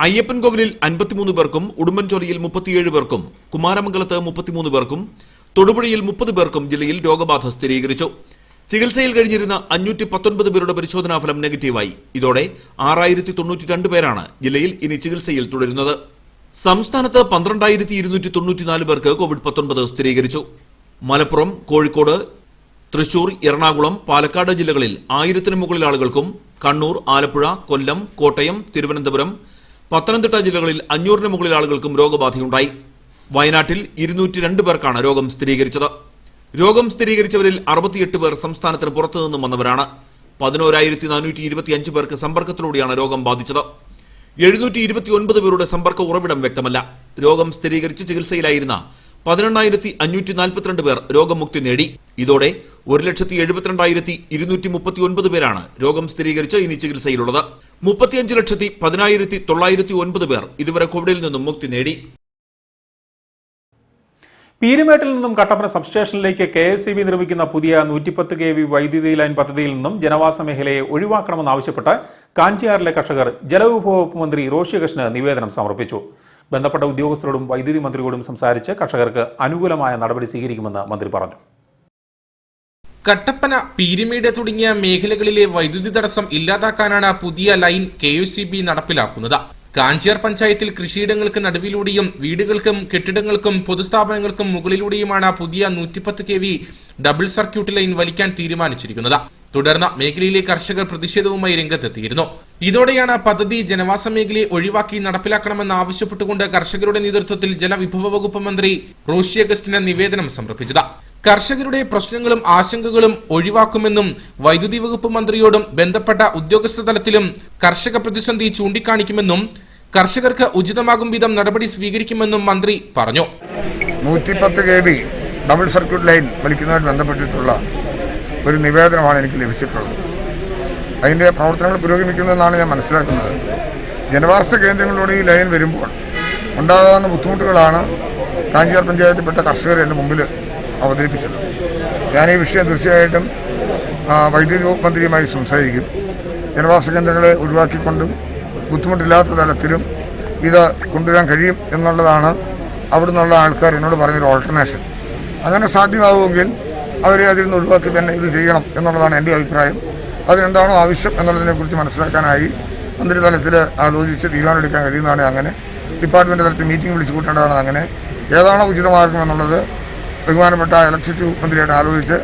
അയ്യപ്പൻകോവിലിൽ 53 പേർക്കും, ഉടുമ്പൻചോലയിൽ 37 പേർക്കും, കുമാരമംഗലത്ത് 33 പേർക്കും, തൊടുപുഴയിൽ 30 പേർക്കും ജില്ലയിൽ രോഗബാധ സ്ഥിരീകരിച്ചു. ചികിത്സയിൽ കഴിഞ്ഞിരുന്ന 519 പേരുടെ പരിശോധനാ ഫലം നെഗറ്റീവായി. ഇതോടെ 6,092 പേരാണ് ജില്ലയിൽ ഇനി ചികിത്സയിൽ തുടരുന്നത്. സംസ്ഥാനത്ത് 12,294 പേർക്ക് കോവിഡ്-19 സ്ഥിരീകരിച്ചു. മലപ്പുറം, കോഴിക്കോട്, തൃശൂർ, എറണാകുളം, പാലക്കാട് ജില്ലകളിൽ 1000-ന് മുകളിൽ ആളുകൾക്കും, കണ്ണൂർ, ആലപ്പുഴ, കൊല്ലം, കോട്ടയം, തിരുവനന്തപുരം, പത്തനംതിട്ട ജില്ലകളിൽ 500-ന് മുകളിൽ ആളുകൾക്കും രോഗബാധയുണ്ടായി. വയനാട്ടിൽ 202 പേർക്കാണ് രോഗം സ്ഥിരീകരിച്ചത്. രോഗം സ്ഥിരീകരിച്ചവരിൽ 68 പേർ സംസ്ഥാനത്തിന് പുറത്തുനിന്നും വന്നവരാണ്. 11,425 പേർക്ക് സമ്പർക്കത്തിലൂടെയാണ് രോഗം ബാധിച്ചത്. 729 പേരുടെ സമ്പർക്ക ഉറവിടം വ്യക്തമല്ല. രോഗം സ്ഥിരീകരിച്ച് ചികിത്സയിലായിരുന്ന 18,542 പേർ രോഗമുക്തി നേടി. ഇതോടെ 1,72,239 പേരാണ് രോഗം സ്ഥിരീകരിച്ച് ഇനി ചികിത്സയിലുള്ളത്. 35,10,909 പേർ ഇതുവരെ കോവിഡിൽ നിന്നും മുക്തി നേടി. പീരുമേട്ടിൽ നിന്നും കട്ടപ്പന സബ്സ്റ്റേഷനിലേക്ക് KSEB നിർമ്മിക്കുന്ന പുതിയ 110 kV വൈദ്യുതി ലൈൻ പദ്ധതിയിൽ നിന്നും ജനവാസ മേഖലയെ ഒഴിവാക്കണമെന്നാവശ്യപ്പെട്ട് കാഞ്ചിയാറിലെ കർഷകർ ജലവിഭവ വകുപ്പ് മന്ത്രി റോഷി അഗസ്റ്റിന് നിവേദനം സമർപ്പിച്ചു. ബന്ധപ്പെട്ട ഉദ്യോഗസ്ഥരോടും വൈദ്യുതി മന്ത്രിയോടും സംസാരിച്ച് കർഷകർക്ക് അനുകൂലമായ നടപടി സ്വീകരിക്കുമെന്ന് മന്ത്രി പറഞ്ഞു. കട്ടപ്പന, പീരുമേട് തുടങ്ങിയ മേഖലകളിലെ വൈദ്യുതി തടസ്സം ഇല്ലാതാക്കാനാണ് പുതിയ ലൈൻ KSEB നടപ്പിലാക്കുന്നത്. കാഞ്ചിയാർ പഞ്ചായത്തിൽ കൃഷിയിടങ്ങൾക്ക് നടുവിലൂടെയും വീടുകൾക്കും കെട്ടിടങ്ങൾക്കും പൊതുസ്ഥാപനങ്ങൾക്കും മുകളിലൂടെയുമാണ് പുതിയ 110 kV ഡബിൾ സർക്യൂട്ട് ലൈൻ വലിക്കാൻ തീരുമാനിച്ചിരിക്കുന്നത്. തുടർന്ന് മേഖലയിലെ കർഷകർ പ്രതിഷേധവുമായി രംഗത്തെത്തിയിരുന്നു. ഇതോടെയാണ് പദ്ധതി ജനവാസ മേഖലയെ ഒഴിവാക്കി നടപ്പിലാക്കണമെന്ന് ആവശ്യപ്പെട്ടുകൊണ്ട് കർഷകരുടെ നേതൃത്വത്തിൽ ജലവിഭവ വകുപ്പ് മന്ത്രി റോഷി അഗസ്റ്റിന് നിവേദനം സമർപ്പിച്ചത്. കർഷകരുടെ പ്രശ്നങ്ങളും ആശങ്കകളും ഒഴിവാക്കുമെന്നും വൈദ്യുതി വകുപ്പ് മന്ത്രിയോടും ബന്ധപ്പെട്ട ഉദ്യോഗസ്ഥ തലത്തിലും കർഷക പ്രതിസന്ധി ചൂണ്ടിക്കാണിക്കുമെന്നും കർഷകർക്ക് ഉചിതമാകും വിധം നടപടി സ്വീകരിക്കുമെന്നും മന്ത്രി പറഞ്ഞു. 110 kV ഡബിൾ സർക്യൂട്ട് ലൈൻ വലിക്കുന്നതുമായി ബന്ധപ്പെട്ടിട്ടുള്ള ഒരു നിവേദനമാണ് എനിക്ക് ലഭിച്ചിട്ടുള്ളത്. അതിൻ്റെ പ്രവർത്തനങ്ങൾ പുരോഗമിക്കുന്നതെന്നാണ് ഞാൻ മനസ്സിലാക്കുന്നത്. ജനവാസ കേന്ദ്രങ്ങളിലൂടെ ഈ ലൈൻ വരുമ്പോൾ ഉണ്ടാകാവുന്ന ബുദ്ധിമുട്ടുകളാണ് കാഞ്ചിയാർ പഞ്ചായത്തിൽപ്പെട്ട കർഷകർ എൻ്റെ മുമ്പിൽ അവതരിപ്പിച്ചത്. ഞാൻ ഈ വിഷയം തീർച്ചയായിട്ടും വൈദ്യുതി വകുപ്പ് മന്ത്രിയുമായി സംസാരിക്കും. ജനവാസ കേന്ദ്രങ്ങളെ ഒഴിവാക്കിക്കൊണ്ടും ബുദ്ധിമുട്ടില്ലാത്ത തലത്തിലും ഇത് കൊണ്ടുവരാൻ കഴിയും എന്നുള്ളതാണ് അവിടെ നിന്നുള്ള ആൾക്കാർ എന്നോട് പറഞ്ഞൊരു ഓൾട്ടർനേഷൻ. അങ്ങനെ സാധ്യമാവുമെങ്കിൽ അവരെ അതിൽ നിന്ന് ഒഴിവാക്കി തന്നെ ഇത് ചെയ്യണം എന്നുള്ളതാണ് എൻ്റെ അഭിപ്രായം. അതിനെന്താണോ ആവശ്യം എന്നുള്ളതിനെക്കുറിച്ച് മനസ്സിലാക്കാനായി മന്ത്രിതലത്തിൽ ആലോചിച്ച് തീരുമാനമെടുക്കാൻ കഴിയുന്നതാണ്. അങ്ങനെ ഡിപ്പാർട്ട്മെൻറ്റ് തലത്തിൽ മീറ്റിംഗ് വിളിച്ചു കൂട്ടേണ്ടതാണ്. അങ്ങനെ ഏതാണോ ഉചിതമാർഗം എന്നുള്ളത് ബഹുമാനപ്പെട്ട ഇലക്ട്രിസിറ്റി മന്ത്രിയായിട്ട് ആലോചിച്ച്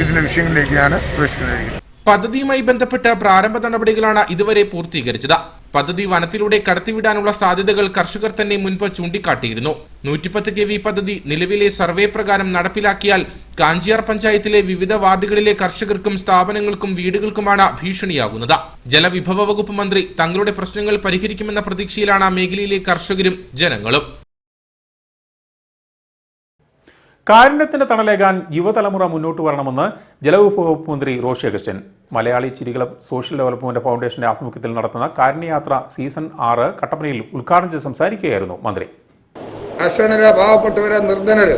ഇതിന്റെ വിഷയങ്ങളിലേക്ക് ഞാൻ പ്രവേശിക്കുന്നതായിരിക്കും. പദ്ധതിയുമായി ബന്ധപ്പെട്ട പ്രാരംഭ നടപടികളാണ് ഇതുവരെ പൂർത്തീകരിച്ചത്. പദ്ധതി വനത്തിലൂടെ കടത്തിവിടാനുള്ള സാധ്യതകൾ കർഷകർ തന്നെ മുൻപ് ചൂണ്ടിക്കാട്ടിയിരുന്നു. 110 kV പദ്ധതി നിലവിലെ സർവേ പ്രകാരം നടപ്പിലാക്കിയാൽ കാഞ്ചിയാർ പഞ്ചായത്തിലെ വിവിധ വാർഡുകളിലെ കർഷകർക്കും സ്ഥാപനങ്ങൾക്കും വീടുകൾക്കുമാണ് ഭീഷണിയാകുന്നത്. ജലവിഭവ വകുപ്പ് മന്ത്രി തങ്ങളുടെ പ്രശ്നങ്ങൾ പരിഹരിക്കുമെന്ന പ്രതീക്ഷയിലാണ് മേഖലയിലെ കർഷകരും ജനങ്ങളും. കാരുണ്യത്തിന് തണലേകാൻ യുവതലമുറ മുന്നോട്ട് വരണമെന്ന് ജലവിഭവ വകുപ്പ് മന്ത്രി റോഷി അഗസ്റ്റിൻ മലയാളി ചിരികളം സോഷ്യൽ ഡെവലപ്മെന്റ് ഫൗണ്ടേഷന്റെ ആഭിമുഖ്യത്തിൽ നടത്തുന്ന കാരുണ്യയാത്ര സീസൺ 6 കട്ടപ്പനയിൽ ഉദ്ഘാടനം ചെയ്ത് സംസാരിക്കുകയായിരുന്നു മന്ത്രി. അശരണര്, പാവപ്പെട്ടവര്, നിർധനര്,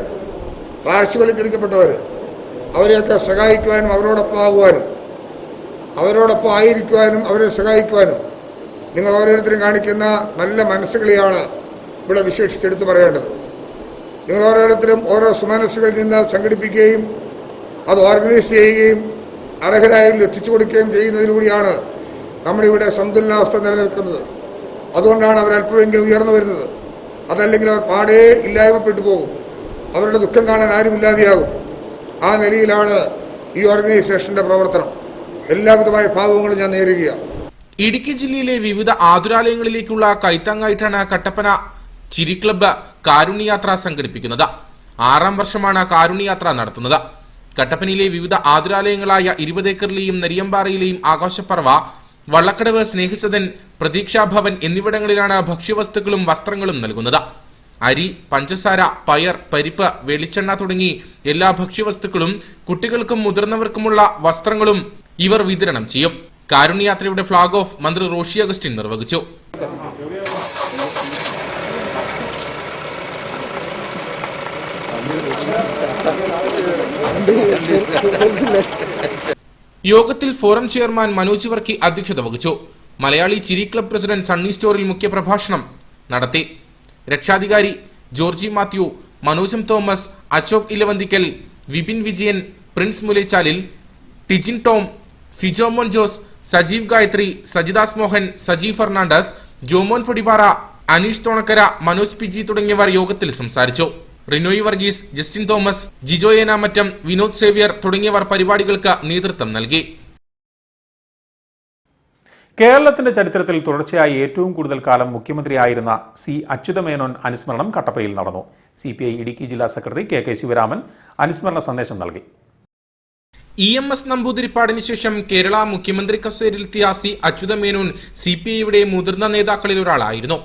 പാർശ്വവൽക്കരിക്കപ്പെട്ടവര്, അവരെയൊക്കെ സഹായിക്കുവാനും അവരോടൊപ്പം ആകുവാനും അവരോടൊപ്പം ആയിരിക്കുവാനും അവരെ സഹായിക്കുവാനും നിങ്ങൾ ഓരോരുത്തരും കാണിക്കുന്ന നല്ല മനസ്സുകളെയാണ് ഇവിടെ വിശേഷിച്ചെടുത്ത് പറയേണ്ടത്. നിങ്ങൾ ഓരോരുത്തരും ഓരോ സുമനസ്സുകളിൽ നിന്ന് സംഘടിപ്പിക്കുകയും അത് ഓർഗനൈസ് ചെയ്യുകയും അർഹരായവരിൽ എത്തിച്ചു കൊടുക്കുകയും ചെയ്യുന്നതിലൂടെയാണ് നമ്മുടെ ഇവിടെ സന്തുലനാവസ്ഥ നിലനിൽക്കുന്നത്. അതുകൊണ്ടാണ് അവർ അല്പമെങ്കിലും ഉയർന്നു വരുന്നത്. അതല്ലെങ്കിൽ അവർ പാടേ ഇല്ലായ്മപ്പെട്ടു പോകും. അവരുടെ ദുഃഖം കാണാൻ ആരുമില്ലാതെയാകും. ആ നിലയിലാണ് ഈ ഓർഗനൈസേഷൻ്റെ പ്രവർത്തനം. എല്ലാവിധമായ ഭാവങ്ങളും ഞാൻ നേരുകയാണ്. ഇടുക്കി ജില്ലയിലെ വിവിധ ആതുരാലയങ്ങളിലേക്കുള്ള കൈത്താങ്ങായിട്ടാണ് കട്ടപ്പന ചിരി ക്ലബ്ബ് കാരുണ്യയാത്ര സംഘടിപ്പിക്കുന്നത്. 6ാം വർഷമാണ് കാരുണ്യയാത്ര നടത്തുന്നത്. കട്ടപ്പനയിലെ വിവിധ ആതുരാലയങ്ങളായ 20 ഏക്കറിലെയും നെരിയമ്പാറയിലെയും ആകാശപ്പറവ, വള്ളക്കടവ്, സ്നേഹസദൻ, പ്രതീക്ഷാഭവൻ എന്നിവിടങ്ങളിലാണ് ഭക്ഷ്യവസ്തുക്കളും വസ്ത്രങ്ങളും നൽകുന്നത്. അരി, പഞ്ചസാര, പയർ, പരിപ്പ്, വെളിച്ചെണ്ണ തുടങ്ങി എല്ലാ ഭക്ഷ്യവസ്തുക്കളും കുട്ടികൾക്കും മുതിർന്നവർക്കുമുള്ള വസ്ത്രങ്ങളും ഇവർ വിതരണം ചെയ്യും. കാരുണ്യയാത്രയുടെ ഫ്ളാഗ് ഓഫ് മന്ത്രി റോഷി അഗസ്റ്റിൻ നിർവഹിച്ചു. യോഗത്തിൽ ഫോറം ചെയർമാൻ മനോജ് വർക്കി അധ്യക്ഷത വഹിച്ചു. മലയാളി ചിരി ക്ലബ് പ്രസിഡന്റ് സണ്ണി സ്റ്റോറിൽ മുഖ്യപ്രഭാഷണം നടത്തി. രക്ഷാധികാരി ജോർജി മാത്യു, മനോജം തോമസ്, അശോക് ഇലവന്തിക്കൽ, വിപിൻ വിജയൻ, പ്രിൻസ് മുലേച്ചാലിൽ, ടിജിൻ ടോം, സിജോമോൻ ജോസ്, സജീവ് ഗായത്രി, സജിദാസ് മോഹൻ, സജീവ് ഫെർണാണ്ടസ്, ജോമോൻ പൊടിപാറ, അനീഷ് തോണക്കര, മനോജ് പി ജി തുടങ്ങിയവർ യോഗത്തിൽ സംസാരിച്ചു. റിനോയ് വർഗീസ്, ജസ്റ്റിൻ തോമസ്, ജിജോ ഏനാമറ്റം, വിനോദ് സേവ്യർ തുടങ്ങിയവർ പരിപാടികൾക്ക് നേതൃത്വം നൽകി. കേരളത്തിന്റെ ചരിത്രത്തിൽ തുടർച്ചയായി ഏറ്റവും കൂടുതൽ കാലം മുഖ്യമന്ത്രിയായിരുന്ന സി അച്യുതമേനോൻ അനുസ്മരണം കട്ടപ്പനയിൽ നടന്നു. CPI ഇടുക്കി ജില്ലാ സെക്രട്ടറി KK ശിവരാമൻ അനുസ്മരണ സന്ദേശം നൽകി. EMS നമ്പൂതിരിപ്പാടിന് ശേഷം കേരള മുഖ്യമന്ത്രി കസേരയിലെത്തിയ സി അച്യുതമേനോൻ CPIയുടെ മുതിർന്ന നേതാക്കളിൽ ഒരാളായിരുന്നു.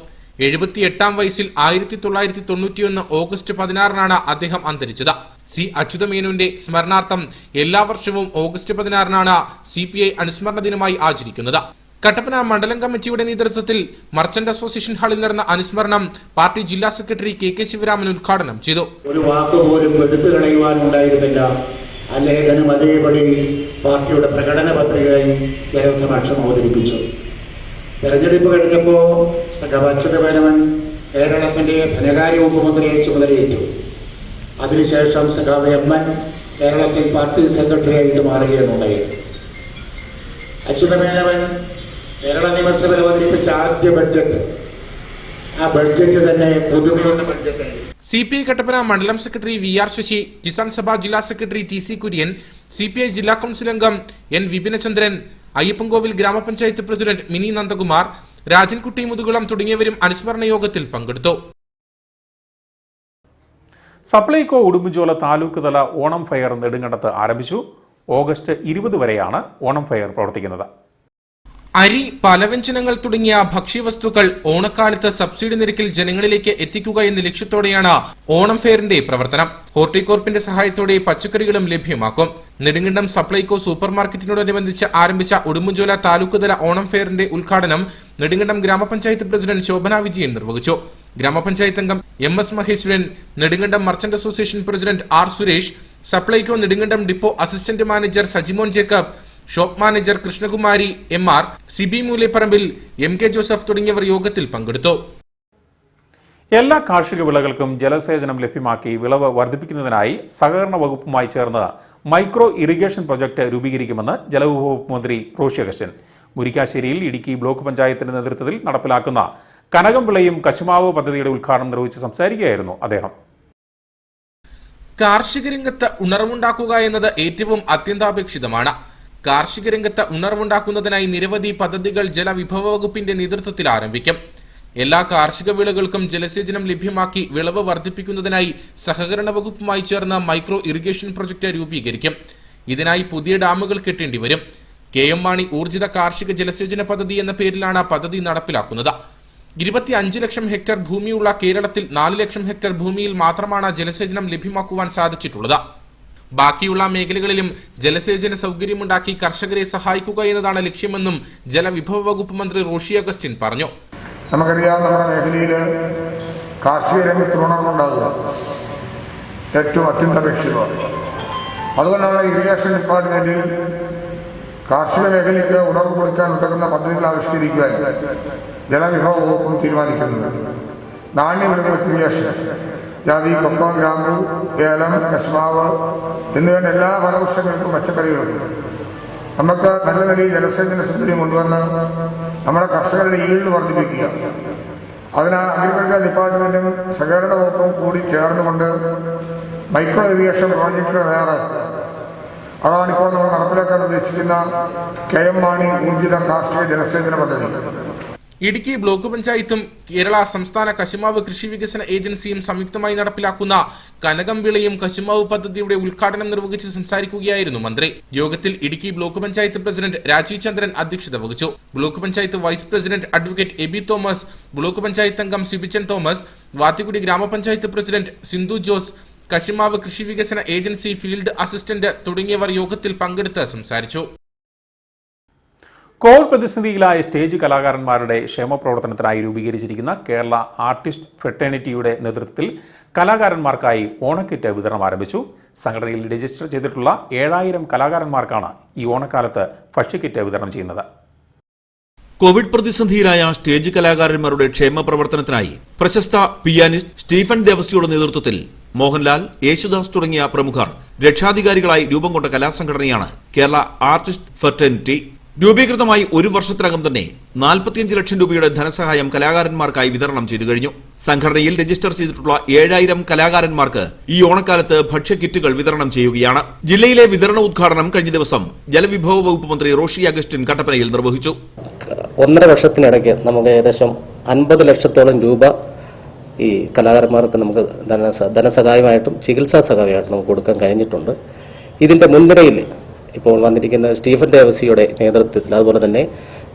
78ാം വയസ്സിൽ 1991 ഓഗസ്റ്റ് 16-നാണ് അദ്ദേഹം അന്തരിച്ചത്. സി അച്യുതമേനോന്റെ സ്മരണാർത്ഥം എല്ലാ വർഷവും ഓഗസ്റ്റ് 16-നാണ് CPI അനുസ്മരണ ദിനമായി ആചരിക്കുന്നത്. കട്ടപ്പന മണ്ഡലം കമ്മിറ്റിയുടെ നേതൃത്വത്തിൽ മർച്ചന്റ് അസോസിയേഷൻ ഹാളിൽ നടന്ന അനുസ്മരണം പാർട്ടി ജില്ലാ സെക്രട്ടറി KK ശിവരാമൻ ഉദ്ഘാടനം ചെയ്തു. ഒരു വാക്കുപോലും എടുത്തു കളയുവാനുണ്ടായിരുന്നില്ല. ആ ലേഖനം അതേപടി പാർട്ടിയുടെ പ്രകടന പത്രികയായി ജനസമക്ഷം അവതരിപ്പിച്ചു. തെരഞ്ഞെടുപ്പ് കഴിഞ്ഞപ്പോൾ അച്യുതമേനോൻ കേരളത്തിന്റെ ധനകാര്യ ഉപമന്ത്രിയായി ചുമതലയേറ്റു. അതിനുശേഷം സഖാവ് MN കേരളത്തിൽ പാർട്ടി സെക്രട്ടറിയായിട്ട് മാറുകയാണുണ്ടായത്. അച്യുതമേനോൻ കേരള നിയമസഭയിൽ അവതരിപ്പിച്ച ആദ്യ ബഡ്ജറ്റ്, ആ ബഡ്ജറ്റ് തന്നെ പുതുമയുള്ള ബഡ്ജറ്റായി. CPI കട്ടപ്പന മണ്ഡലം സെക്രട്ടറി VR ശശി, കിസാൻ സഭ ജില്ലാ സെക്രട്ടറി TC കുര്യൻ, CPI ജില്ലാ കൌൺസിൽ അംഗം N വിപിനചന്ദ്രൻ, അയ്യപ്പൻകോവിൽ ഗ്രാമപഞ്ചായത്ത് പ്രസിഡന്റ് മിനി നന്ദകുമാർ, രാജൻകുട്ടി മുതുകുളം തുടങ്ങിയവരും അനുസ്മരണ യോഗത്തിൽ പങ്കെടുത്തു. സപ്ലൈകോ ഉടുമ്പൻചോല താലൂക്ക് തല ഓണം ഫെയർ നെടുങ്കണ്ടത്ത് ആരംഭിച്ചു. ഓഗസ്റ്റ് 20 വരെയാണ് ഓണം ഫെയർ പ്രവർത്തിക്കുന്നത്. അരി, പലവ്യഞ്ജനങ്ങൾ തുടങ്ങിയ ഭക്ഷ്യവസ്തുക്കൾ ഓണക്കാലത്ത് സബ്സിഡി നിരക്കിൽ ജനങ്ങളിലേക്ക് എത്തിക്കുക എന്ന ലക്ഷ്യത്തോടെയാണ് ഓണം ഫെയറിന്റെ പ്രവർത്തനം. ഹോർട്ടികോർപ്പിന്റെ സഹായത്തോടെ പച്ചക്കറികളും ലഭ്യമാക്കും. നെടുങ്കണ്ടം സപ്ലൈകോ സൂപ്പർ മാർക്കറ്റിനോടനുബന്ധിച്ച് ആരംഭിച്ച ഉടുമ്പൻചോല താലൂക്ക് തല ഓണം ഫെയറിന്റെ ഉദ്ഘാടനം നെടുങ്കണ്ടം ഗ്രാമപഞ്ചായത്ത് പ്രസിഡന്റ് ശോഭന വിജയൻ നിർവഹിച്ചു. ഗ്രാമപഞ്ചായത്ത് അംഗം MS Maheshwaran, Nedumkandam merchant association president R Suresh, Supplyco Nedumkandam depot assistant manager Sajimon Jacob, shop manager Krishnakumari MR, Sibi Moolepparambil, MK Joseph തുടങ്ങിയവർ യോഗത്തിൽ പങ്കെടുത്തു. എല്ലാ കാർഷിക വിളകൾക്കും ജലസേചനം ലഭ്യമാക്കി വിളവ് വർദ്ധിപ്പിക്കുന്നതിനായി സഹകരണ വകുപ്പുമായി ചേർന്ന് മൈക്രോ ഇറിഗേഷൻ പ്രൊജക്ട് രൂപീകരിക്കുമെന്ന് ജലവിഭവ വകുപ്പ് മന്ത്രി റോഷി അഗസ്റ്റിൻ. മുരിക്കാശ്ശേരിയിൽ ഇടുക്കി ബ്ലോക്ക് പഞ്ചായത്തിന്റെ നേതൃത്വത്തിൽ നടപ്പിലാക്കുന്ന കനകം വിളയും കശുമാവ് പദ്ധതിയുടെ ഉദ്ഘാടനം നിർവഹിച്ച് സംസാരിക്കുകയായിരുന്നു അദ്ദേഹം. കാർഷിക രംഗത്ത് ഉണർവുണ്ടാക്കുക എന്നത് ഏറ്റവും അത്യന്താപേക്ഷിതമാണ്. കാർഷിക രംഗത്ത് ഉണർവുണ്ടാക്കുന്നതിനായി നിരവധി പദ്ധതികൾ ജലവിഭവ വകുപ്പിന്റെ നേതൃത്വത്തിൽ ആരംഭിക്കും. എല്ലാ കാർഷിക വിളകൾക്കും ജലസേചനം ലഭ്യമാക്കി വിളവ് വർദ്ധിപ്പിക്കുന്നതിനായി സഹകരണ വകുപ്പുമായി ചേർന്ന് മൈക്രോ ഇറിഗേഷൻ പ്രൊജക്ട് രൂപീകരിക്കും. ഇതിനായി പുതിയ ഡാമുകൾ കെട്ടേണ്ടി വരും. KM മാണി ഊർജിത കാർഷിക ജലസേചന പദ്ധതി എന്ന പേരിലാണ് പദ്ധതി നടപ്പിലാക്കുന്നത്. 25 ലക്ഷം ഹെക്ടർ ഭൂമിയുള്ള കേരളത്തിൽ 4 ലക്ഷം ഹെക്ടർ ഭൂമിയിൽ മാത്രമാണ് ജലസേചനം ലഭ്യമാക്കുവാൻ സാധിച്ചിട്ടുള്ളത്. ബാക്കിയുള്ള മേഖലകളിലും ജലസേചന സൗകര്യമുണ്ടാക്കി കർഷകരെ സഹായിക്കുക എന്നതാണ് ലക്ഷ്യമെന്നും ജലവിഭവ വകുപ്പ് മന്ത്രി റോഷി അഗസ്റ്റിൻ പറഞ്ഞു. നമുക്കറിയാം, നമ്മുടെ മേഖലയിൽ കാർഷിക രംഗത്ത് ഉണർവുണ്ടാകുക ഏറ്റവും അത്യന്താപേക്ഷിതമാണ്. അതുകൊണ്ടാണ് ഇറിഗേഷൻ ഡിപ്പാർട്ട്മെന്റിൽ കാർഷിക മേഖലയ്ക്ക് ഉണർവ് കൊടുക്കാൻ ഉതകുന്ന പദ്ധതികൾ ആവിഷ്കരിക്കുവാൻ ജലവിഭവ വകുപ്പും തീരുമാനിക്കുന്നത്. നാണ്യവിളകൾ ക്രിയേഷൻ, ജാതി, കൊക്ക, ഗ്രാമ്പു, ഏലം, കശുമാവ് എന്നിവയുടെ എല്ലാ ഫലവൃക്ഷങ്ങൾക്കും പച്ചക്കറികൾക്കും നമുക്ക് നല്ല നിലയിൽ ജലസേചന സൗകര്യം കൊണ്ടുവന്ന് നമ്മുടെ കർഷകരുടെ ഈൽഡ് വർദ്ധിപ്പിക്കുക. അതിന് അഗ്രികൾച്ചർ ഡിപ്പാർട്ട്മെന്റും സഹകരണ വകുപ്പും കൂടി ചേർന്നുകൊണ്ട് മൈക്രോ ഇറിഗേഷൻ പ്രോജക്റ്റുകൾ തയ്യാറാക്കുക. അതാണിപ്പോൾ നമ്മൾ നടപ്പിലാക്കാൻ ഉദ്ദേശിക്കുന്ന KM മാണി ഊർജിത കാർഷിക ജലസേചന പദ്ധതി. ഇടുക്കി ബ്ലോക്ക് പഞ്ചായത്തും കേരള സംസ്ഥാന കശുമാവ് കൃഷി വികസന ഏജൻസിയും സംയുക്തമായി നടപ്പിലാക്കുന്ന കനകം വിളയും കശുമാവ് പദ്ധതിയുടെ ഉദ്ഘാടനം നിർവഹിച്ച് സംസാരിക്കുകയായിരുന്നു മന്ത്രി. യോഗത്തിൽ ഇടുക്കി ബ്ലോക്ക് പഞ്ചായത്ത് പ്രസിഡന്റ് രാജീവ് ചന്ദ്രൻ അധ്യക്ഷത വഹിച്ചു. Block panchayat vice president advocate Aby Thomas, block panchayat അംഗം സിബിച്ചൻ തോമസ്, വാത്തിക്കുടി ഗ്രാമപഞ്ചായത്ത് പ്രസിഡന്റ് സിന്ധു ജോസ്, കശുമാവ് കൃഷി വികസന ഏജൻസി ഫീൽഡ് അസിസ്റ്റന്റ് തുടങ്ങിയവർ യോഗത്തിൽ പങ്കെടുത്ത് സംസാരിച്ചു. കോവിഡ് പ്രതിസന്ധിയിലായ സ്റ്റേജ് കലാകാരന്മാരുടെ ക്ഷേമപ്രവർത്തനത്തിനായി രൂപീകരിച്ചിരിക്കുന്ന കേരള ആർട്ടിസ്റ്റ് ഫ്രട്ടേണിറ്റിയുടെ നേതൃത്വത്തിൽ കലാകാരന്മാർക്കായി ഓണക്കിറ്റ് വിതരണം ആരംഭിച്ചു. സംഘടനയിൽ രജിസ്റ്റർ ചെയ്തിട്ടുള്ള 7000 കലാകാരന്മാർക്കാണ് ഈ ഓണക്കാലത്ത് ഭക്ഷ്യക്കിറ്റ് വിതരണം ചെയ്യുന്നത്. കോവിഡ് പ്രതിസന്ധിയിലായ സ്റ്റേജ് കലാകാരന്മാരുടെ ക്ഷേമ പ്രവർത്തനത്തിനായി പ്രശസ്ത പിയാനിസ്റ്റ് സ്റ്റീഫൻ ദേവസിയുടെ നേതൃത്വത്തിൽ മോഹൻലാൽ, യേശുദാസ് തുടങ്ങിയ പ്രമുഖർ രക്ഷാധികാരികളായി രൂപം കൊണ്ട കലാസംഘടനയാണ് കേരള ആർട്ടിസ്റ്റ് ഫ്രട്ടേണിറ്റി. രൂപീകൃതമായി 1 വർഷത്തിനകം തന്നെ 45 ലക്ഷം രൂപയുടെ ധനസഹായം കലാകാരന്മാർക്കായി വിതരണം ചെയ്തു കഴിഞ്ഞു. സംഘടനയിൽ രജിസ്റ്റർ ചെയ്തിട്ടുള്ള 7000 കലാകാരന്മാർക്ക് ഈ ഓണക്കാലത്ത് ഭക്ഷ്യക്കിറ്റുകൾ വിതരണം ചെയ്യുകയാണ്. ജില്ലയിലെ വിതരണ ഉദ്ഘാടനം കഴിഞ്ഞ ദിവസം ജലവിഭവ വകുപ്പ് മന്ത്രി റോഷി അഗസ്റ്റിൻ കട്ടപ്പനയിൽ നിർവഹിച്ചു. 1.5 വർഷത്തിനിടയ്ക്ക് നമുക്ക് ഏകദേശം 50 ലക്ഷത്തോളം രൂപ ഈ കലാകാരന്മാർക്ക് നമുക്ക് ധനസഹായമായിട്ടും ചികിത്സാ സഹായമായിട്ടും നമുക്ക് കൊടുക്കാൻ കഴിഞ്ഞിട്ടുണ്ട്. ഇതിന്റെ മുൻനിരയിൽ ഇപ്പോൾ വന്നിരിക്കുന്ന സ്റ്റീഫൻ ദേവസിയുടെ നേതൃത്വത്തിൽ, അതുപോലെ തന്നെ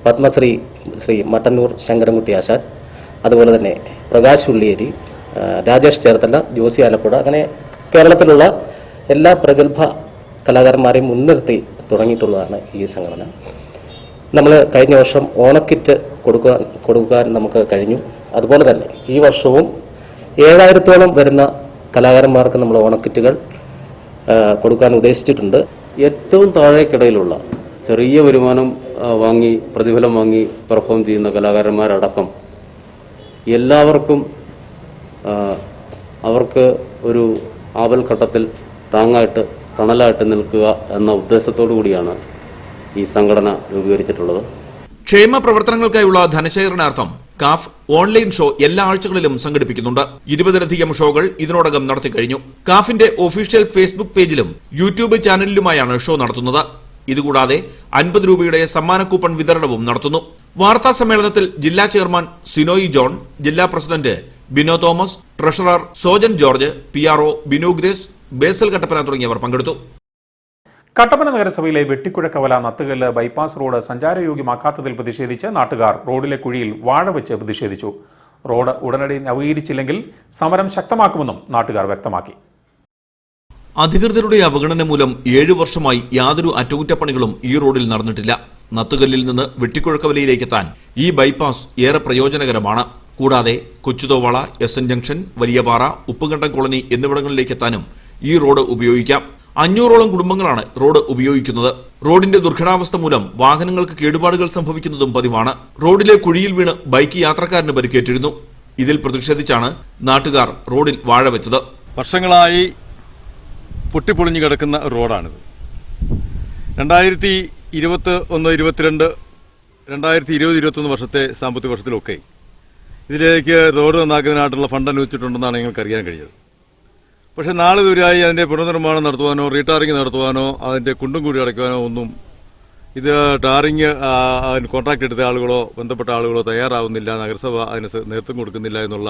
പത്മശ്രീ ശ്രീ മട്ടന്നൂർ ശങ്കരൻകുട്ടി ആശാൻ, അതുപോലെ തന്നെ പ്രകാശ് ഉള്ളിയേരി, രാജേഷ് ചേർത്തല, ജോസി ആലപ്പുഴ, അങ്ങനെ കേരളത്തിലുള്ള എല്ലാ പ്രഗത്ഭ കലാകാരന്മാരെയും മുൻനിർത്തി തുടങ്ങിയിട്ടുള്ളതാണ് ഈ സംഘടന. നമ്മൾ കഴിഞ്ഞ വർഷം ഓണക്കിറ്റ് കൊടുക്കാൻ നമുക്ക് കഴിഞ്ഞു. അതുപോലെ തന്നെ ഈ വർഷവും 7000-ഓളം വരുന്ന കലാകാരന്മാർക്ക് നമ്മൾ ഓണക്കിറ്റുകൾ കൊടുക്കാൻ ഉദ്ദേശിച്ചിട്ടുണ്ട്. ഏറ്റവും താഴേക്കിടയിലുള്ള ചെറിയ വരുമാനം വാങ്ങി പ്രതിഫലം വാങ്ങി പെർഫോം ചെയ്യുന്ന കലാകാരന്മാരടക്കം എല്ലാവർക്കും അവർക്ക് ഒരു ആപൽഘട്ടത്തിൽ താങ്ങായിട്ട് തണലായിട്ട് നിൽക്കുക എന്ന ഉദ്ദേശത്തോടു കൂടിയാണ് ഈ സംഘടന രൂപീകരിച്ചിട്ടുള്ളത്. ക്ഷേമ പ്രവർത്തനങ്ങൾക്കായുള്ള ധനശേഖരണാർത്ഥം കാഫ് ഓൺലൈൻ ഷോ എല്ലാ ആഴ്ചകളിലും സംഘടിപ്പിക്കുന്നുണ്ട്. 20-ലധികം ഷോകൾ ഇതിനോടകം നടത്തിക്കഴിഞ്ഞു. കാഫിന്റെ ഒഫീഷ്യൽ ഫേസ്ബുക്ക് പേജിലും യൂട്യൂബ് ചാനലിലുമായാണ് ഷോ നടത്തുന്നത്. ഇതുകൂടാതെ 50 രൂപയുടെ സമ്മാന കൂപ്പൺ വിതരണവും നടത്തുന്നു. വാർത്താ സമ്മേളനത്തിൽ ജില്ലാ ചെയർമാൻ സിനോയി ജോൺ, ജില്ലാ president Bino Thomas, treasurer Sojan George, PRO Binu Grace, Basel Kattappana തുടങ്ങിയവർ പങ്കെടുത്തു. കട്ടപ്പന നഗരസഭയിലെ വെട്ടിക്കുഴക്കവല നത്തുകല്ല് ബൈപ്പാസ് റോഡ് സഞ്ചാരയോഗ്യമാക്കാത്തതിൽ പ്രതിഷേധിച്ച് നാട്ടുകാർ റോഡിലെ കുഴിയിൽ വാഴ വെച്ച് പ്രതിഷേധിച്ചു. റോഡ് ഉടനടി നവീകരിച്ചില്ലെങ്കിൽ സമരം ശക്തമാക്കുമെന്നും നാട്ടുകാർ വ്യക്തമാക്കി. അധികൃതരുടെ അവഗണന മൂലം 7 വർഷമായി യാതൊരു അറ്റകുറ്റപ്പണികളും ഈ റോഡിൽ നടന്നിട്ടില്ല. നത്തുകല്ലിൽ നിന്ന് വെട്ടിക്കുഴക്കവലയിലേക്കെത്താൻ ഈ ബൈപ്പാസ് ഏറെ പ്രയോജനകരമാണ്. കൂടാതെ Kochuthovala, SN junction, Valiyapara, Uppukandam colony എന്നിവിടങ്ങളിലേക്കെത്താനും ഈ റോഡ് ഉപയോഗിക്കാം. 500ഓളം കുടുംബങ്ങളാണ് റോഡ് ഉപയോഗിക്കുന്നത്. റോഡിന്റെ ദുർഘടാവസ്ഥ മൂലം വാഹനങ്ങൾക്ക് കേടുപാടുകൾ സംഭവിക്കുന്നതും പതിവാണ്. റോഡിലെ കുഴിയിൽ വീണ് ബൈക്ക് യാത്രക്കാരന് പരിക്കേറ്റിരുന്നു. ഇതിൽ പ്രതിഷേധിച്ചാണ് നാട്ടുകാർ റോഡിൽ വാഴ വെച്ചത്. വർഷങ്ങളായി പൊട്ടിപ്പൊളിഞ്ഞു കിടക്കുന്ന റോഡാണിത്. 2021-22, 2020-21 വർഷത്തെ സാമ്പത്തിക വർഷത്തിലൊക്കെ ഇതിലേക്ക് റോഡ് നന്നാക്കുന്നതിനായിട്ടുള്ള ഫണ്ട് അനുവദിച്ചിട്ടുണ്ടെന്നാണ് ഞങ്ങൾക്ക് അറിയാൻ കഴിഞ്ഞത്. പക്ഷേ നാളെ ദൂരമായി അതിൻ്റെ പുനർനിർമ്മാണം നടത്തുവാനോ റീടാറിങ് നടത്തുവാനോ അതിൻ്റെ കുണ്ടും കൂടി അടയ്ക്കുവാനോ ഒന്നും ഇത് ടാറിങ് കോൺട്രാക്ട് എടുത്ത ആളുകളോ ബന്ധപ്പെട്ട ആളുകളോ തയ്യാറാവുന്നില്ല. നഗരസഭ അതിന് നേതൃത്വം കൊടുക്കുന്നില്ല എന്നുള്ള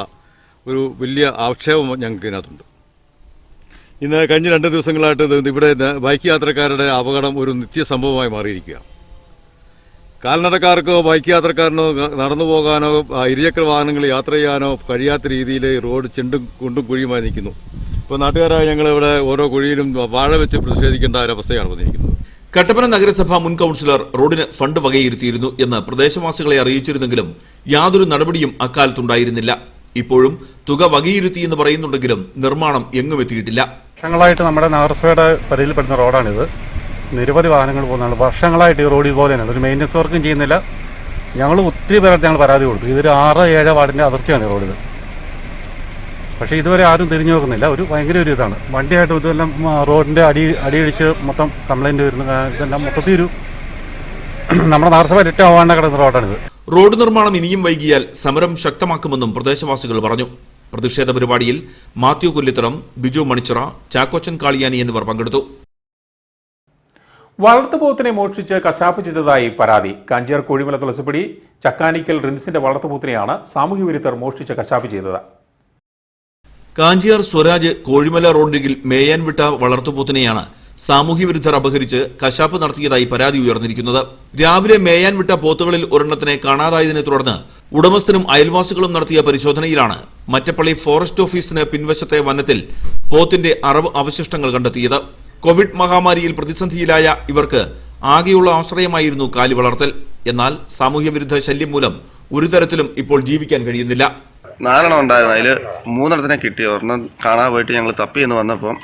ഒരു വലിയ ആക്ഷേപം ഞങ്ങൾക്ക് ഇതിനകത്തുണ്ട്. ഇന്ന് കഴിഞ്ഞ 2 ദിവസങ്ങളായിട്ട് ഇവിടെ ബൈക്ക് യാത്രക്കാരുടെ അപകടം ഒരു നിത്യസംഭവമായി മാറിയിരിക്കുക. കാൽനടക്കാർക്കോ ബൈക്ക് യാത്രക്കാരനോ നടന്നു പോകാനോ ഇരുചക്ര വാഹനങ്ങൾ യാത്ര ചെയ്യാനോ കഴിയാത്ത രീതിയിൽ റോഡ് ചെണ്ടും കുണ്ടും കുഴിയുമായി നിൽക്കുന്നു. ഇപ്പോൾ നാട്ടുകാരായ ഞങ്ങൾ ഇവിടെ ഓരോ കുഴിയിലും വാഴ വെച്ച് പ്രതിഷേധിക്കേണ്ട ഒരവസ്ഥയാണ് വന്നിരിക്കുന്നത്. കട്ടപ്പന നഗരസഭ മുൻ കൌൺസിലർ റോഡിന് ഫണ്ട് വകയിരുത്തിയിരുന്നു എന്ന് പ്രദേശവാസികളെ അറിയിച്ചിരുന്നെങ്കിലും യാതൊരു നടപടിയും അക്കാലത്തുണ്ടായിരുന്നില്ല. ഇപ്പോഴും തുക വകയിരുത്തിയെന്ന് പറയുന്നുണ്ടെങ്കിലും നിർമ്മാണം എങ്ങും എത്തിയിട്ടില്ല. വർഷങ്ങളായിട്ട് നമ്മുടെ നഗരസഭയുടെ പരിധിയിൽപ്പെടുന്ന റോഡാണിത്. നിരവധി വാഹനങ്ങൾ പോകുന്നതാണ്. വർഷങ്ങളായിട്ട് ഈ റോഡ് ഇതുപോലെ തന്നെയാണ്. ഒരു മെയിൻ്റനൻസ് വർക്കും ചെയ്യുന്നില്ല. ഞങ്ങൾ ഒത്തിരി പേരായിട്ട് ഞങ്ങൾ പരാതി കൊടുത്തു. ഇതൊരു 6-7 വാർഡിൻ്റെ അതിർത്തിയാണ് ഈ റോഡിത്. പക്ഷേ ഇതുവരെ ആരും തിരിഞ്ഞു നോക്കുന്നില്ല. ഭയങ്കര ഒരു ഇതാണ്. വണ്ടിയായിട്ട് ഇതെല്ലാം റോഡിൻ്റെ അടിയിടിച്ച് മൊത്തം കംപ്ലൈൻറ്റ് വരുന്നു. ഇതെല്ലാം മൊത്തത്തിൽ നമ്മുടെ നഗരസഭ ഏറ്റവും ആവാണ്ട കിടക്കുന്ന റോഡാണിത്. റോഡ് നിർമ്മാണം ഇനിയും വൈകിയാൽ സമരം ശക്തമാക്കുമെന്നും പ്രദേശവാസികൾ പറഞ്ഞു. പ്രതിഷേധ പരിപാടിയിൽ മാത്യു കൊല്ലിത്തറം, ബിജു മണിച്ചിറ, ചാക്കോച്ചൻ കാളിയാനി എന്നിവർ പങ്കെടുത്തു. വളർത്തുപോത്തിനെ മോഷ്ടിച്ച് കശാപ്പ് ചെയ്തതായി പരാതി. കാഞ്ചിയാർ കോഴിമല തുളസിപ്പടി ചക്കാനിക്കൽ റിൻസിന്റെ വളർത്തുപോത്തിനെയാണ് സാമൂഹ്യ വിരുദ്ധർ മോഷ്ടിച്ച് കശാപ്പ് ചെയ്തത്. കാഞ്ചിയാർ സ്വരാജ് കോഴിമല റോഡിൽ മേയാൻ വിട്ട വളർത്തുപോത്തിനെയാണ് സാമൂഹ്യ വിരുദ്ധർ അപഹരിച്ച് കശാപ്പ് നടത്തിയതായി പരാതി ഉയർന്നിരിക്കുന്നത്. രാവിലെ മേയാൻ വിട്ട പോത്തുകളിൽ ഒരെണ്ണത്തിനെ കാണാതായതിനെ തുടർന്ന് ഉടമസ്ഥനും അയൽവാസികളും നടത്തിയ പരിശോധനയിലാണ് മറ്റപ്പള്ളി ഫോറസ്റ്റ് ഓഫീസിന് പിൻവശത്തെ വനത്തിൽ പോത്തിന്റെ അറവ് അവശിഷ്ടങ്ങൾ കണ്ടെത്തിയത്. കോവിഡ് മഹാമാരിയിൽ പ്രതിസന്ധിയിലായ ഇവർക്ക് ആകെയുള്ള ആശ്രയമായിരുന്നു കാലി വളർത്തൽ. എന്നാൽ സാമൂഹ്യ വിരുദ്ധ ശല്യം മൂലം ഒരു തരത്തിലും ഇപ്പോൾ ജീവിക്കാൻ കഴിയുന്നില്ല. 4 ഉണ്ടായിരുന്നു. അതിൽ 3 കിട്ടി. ഒരെണ്ണം കാണാൻ പോയിട്ട് ഞങ്ങൾ തപ്പിയെന്ന് വന്നപ്പം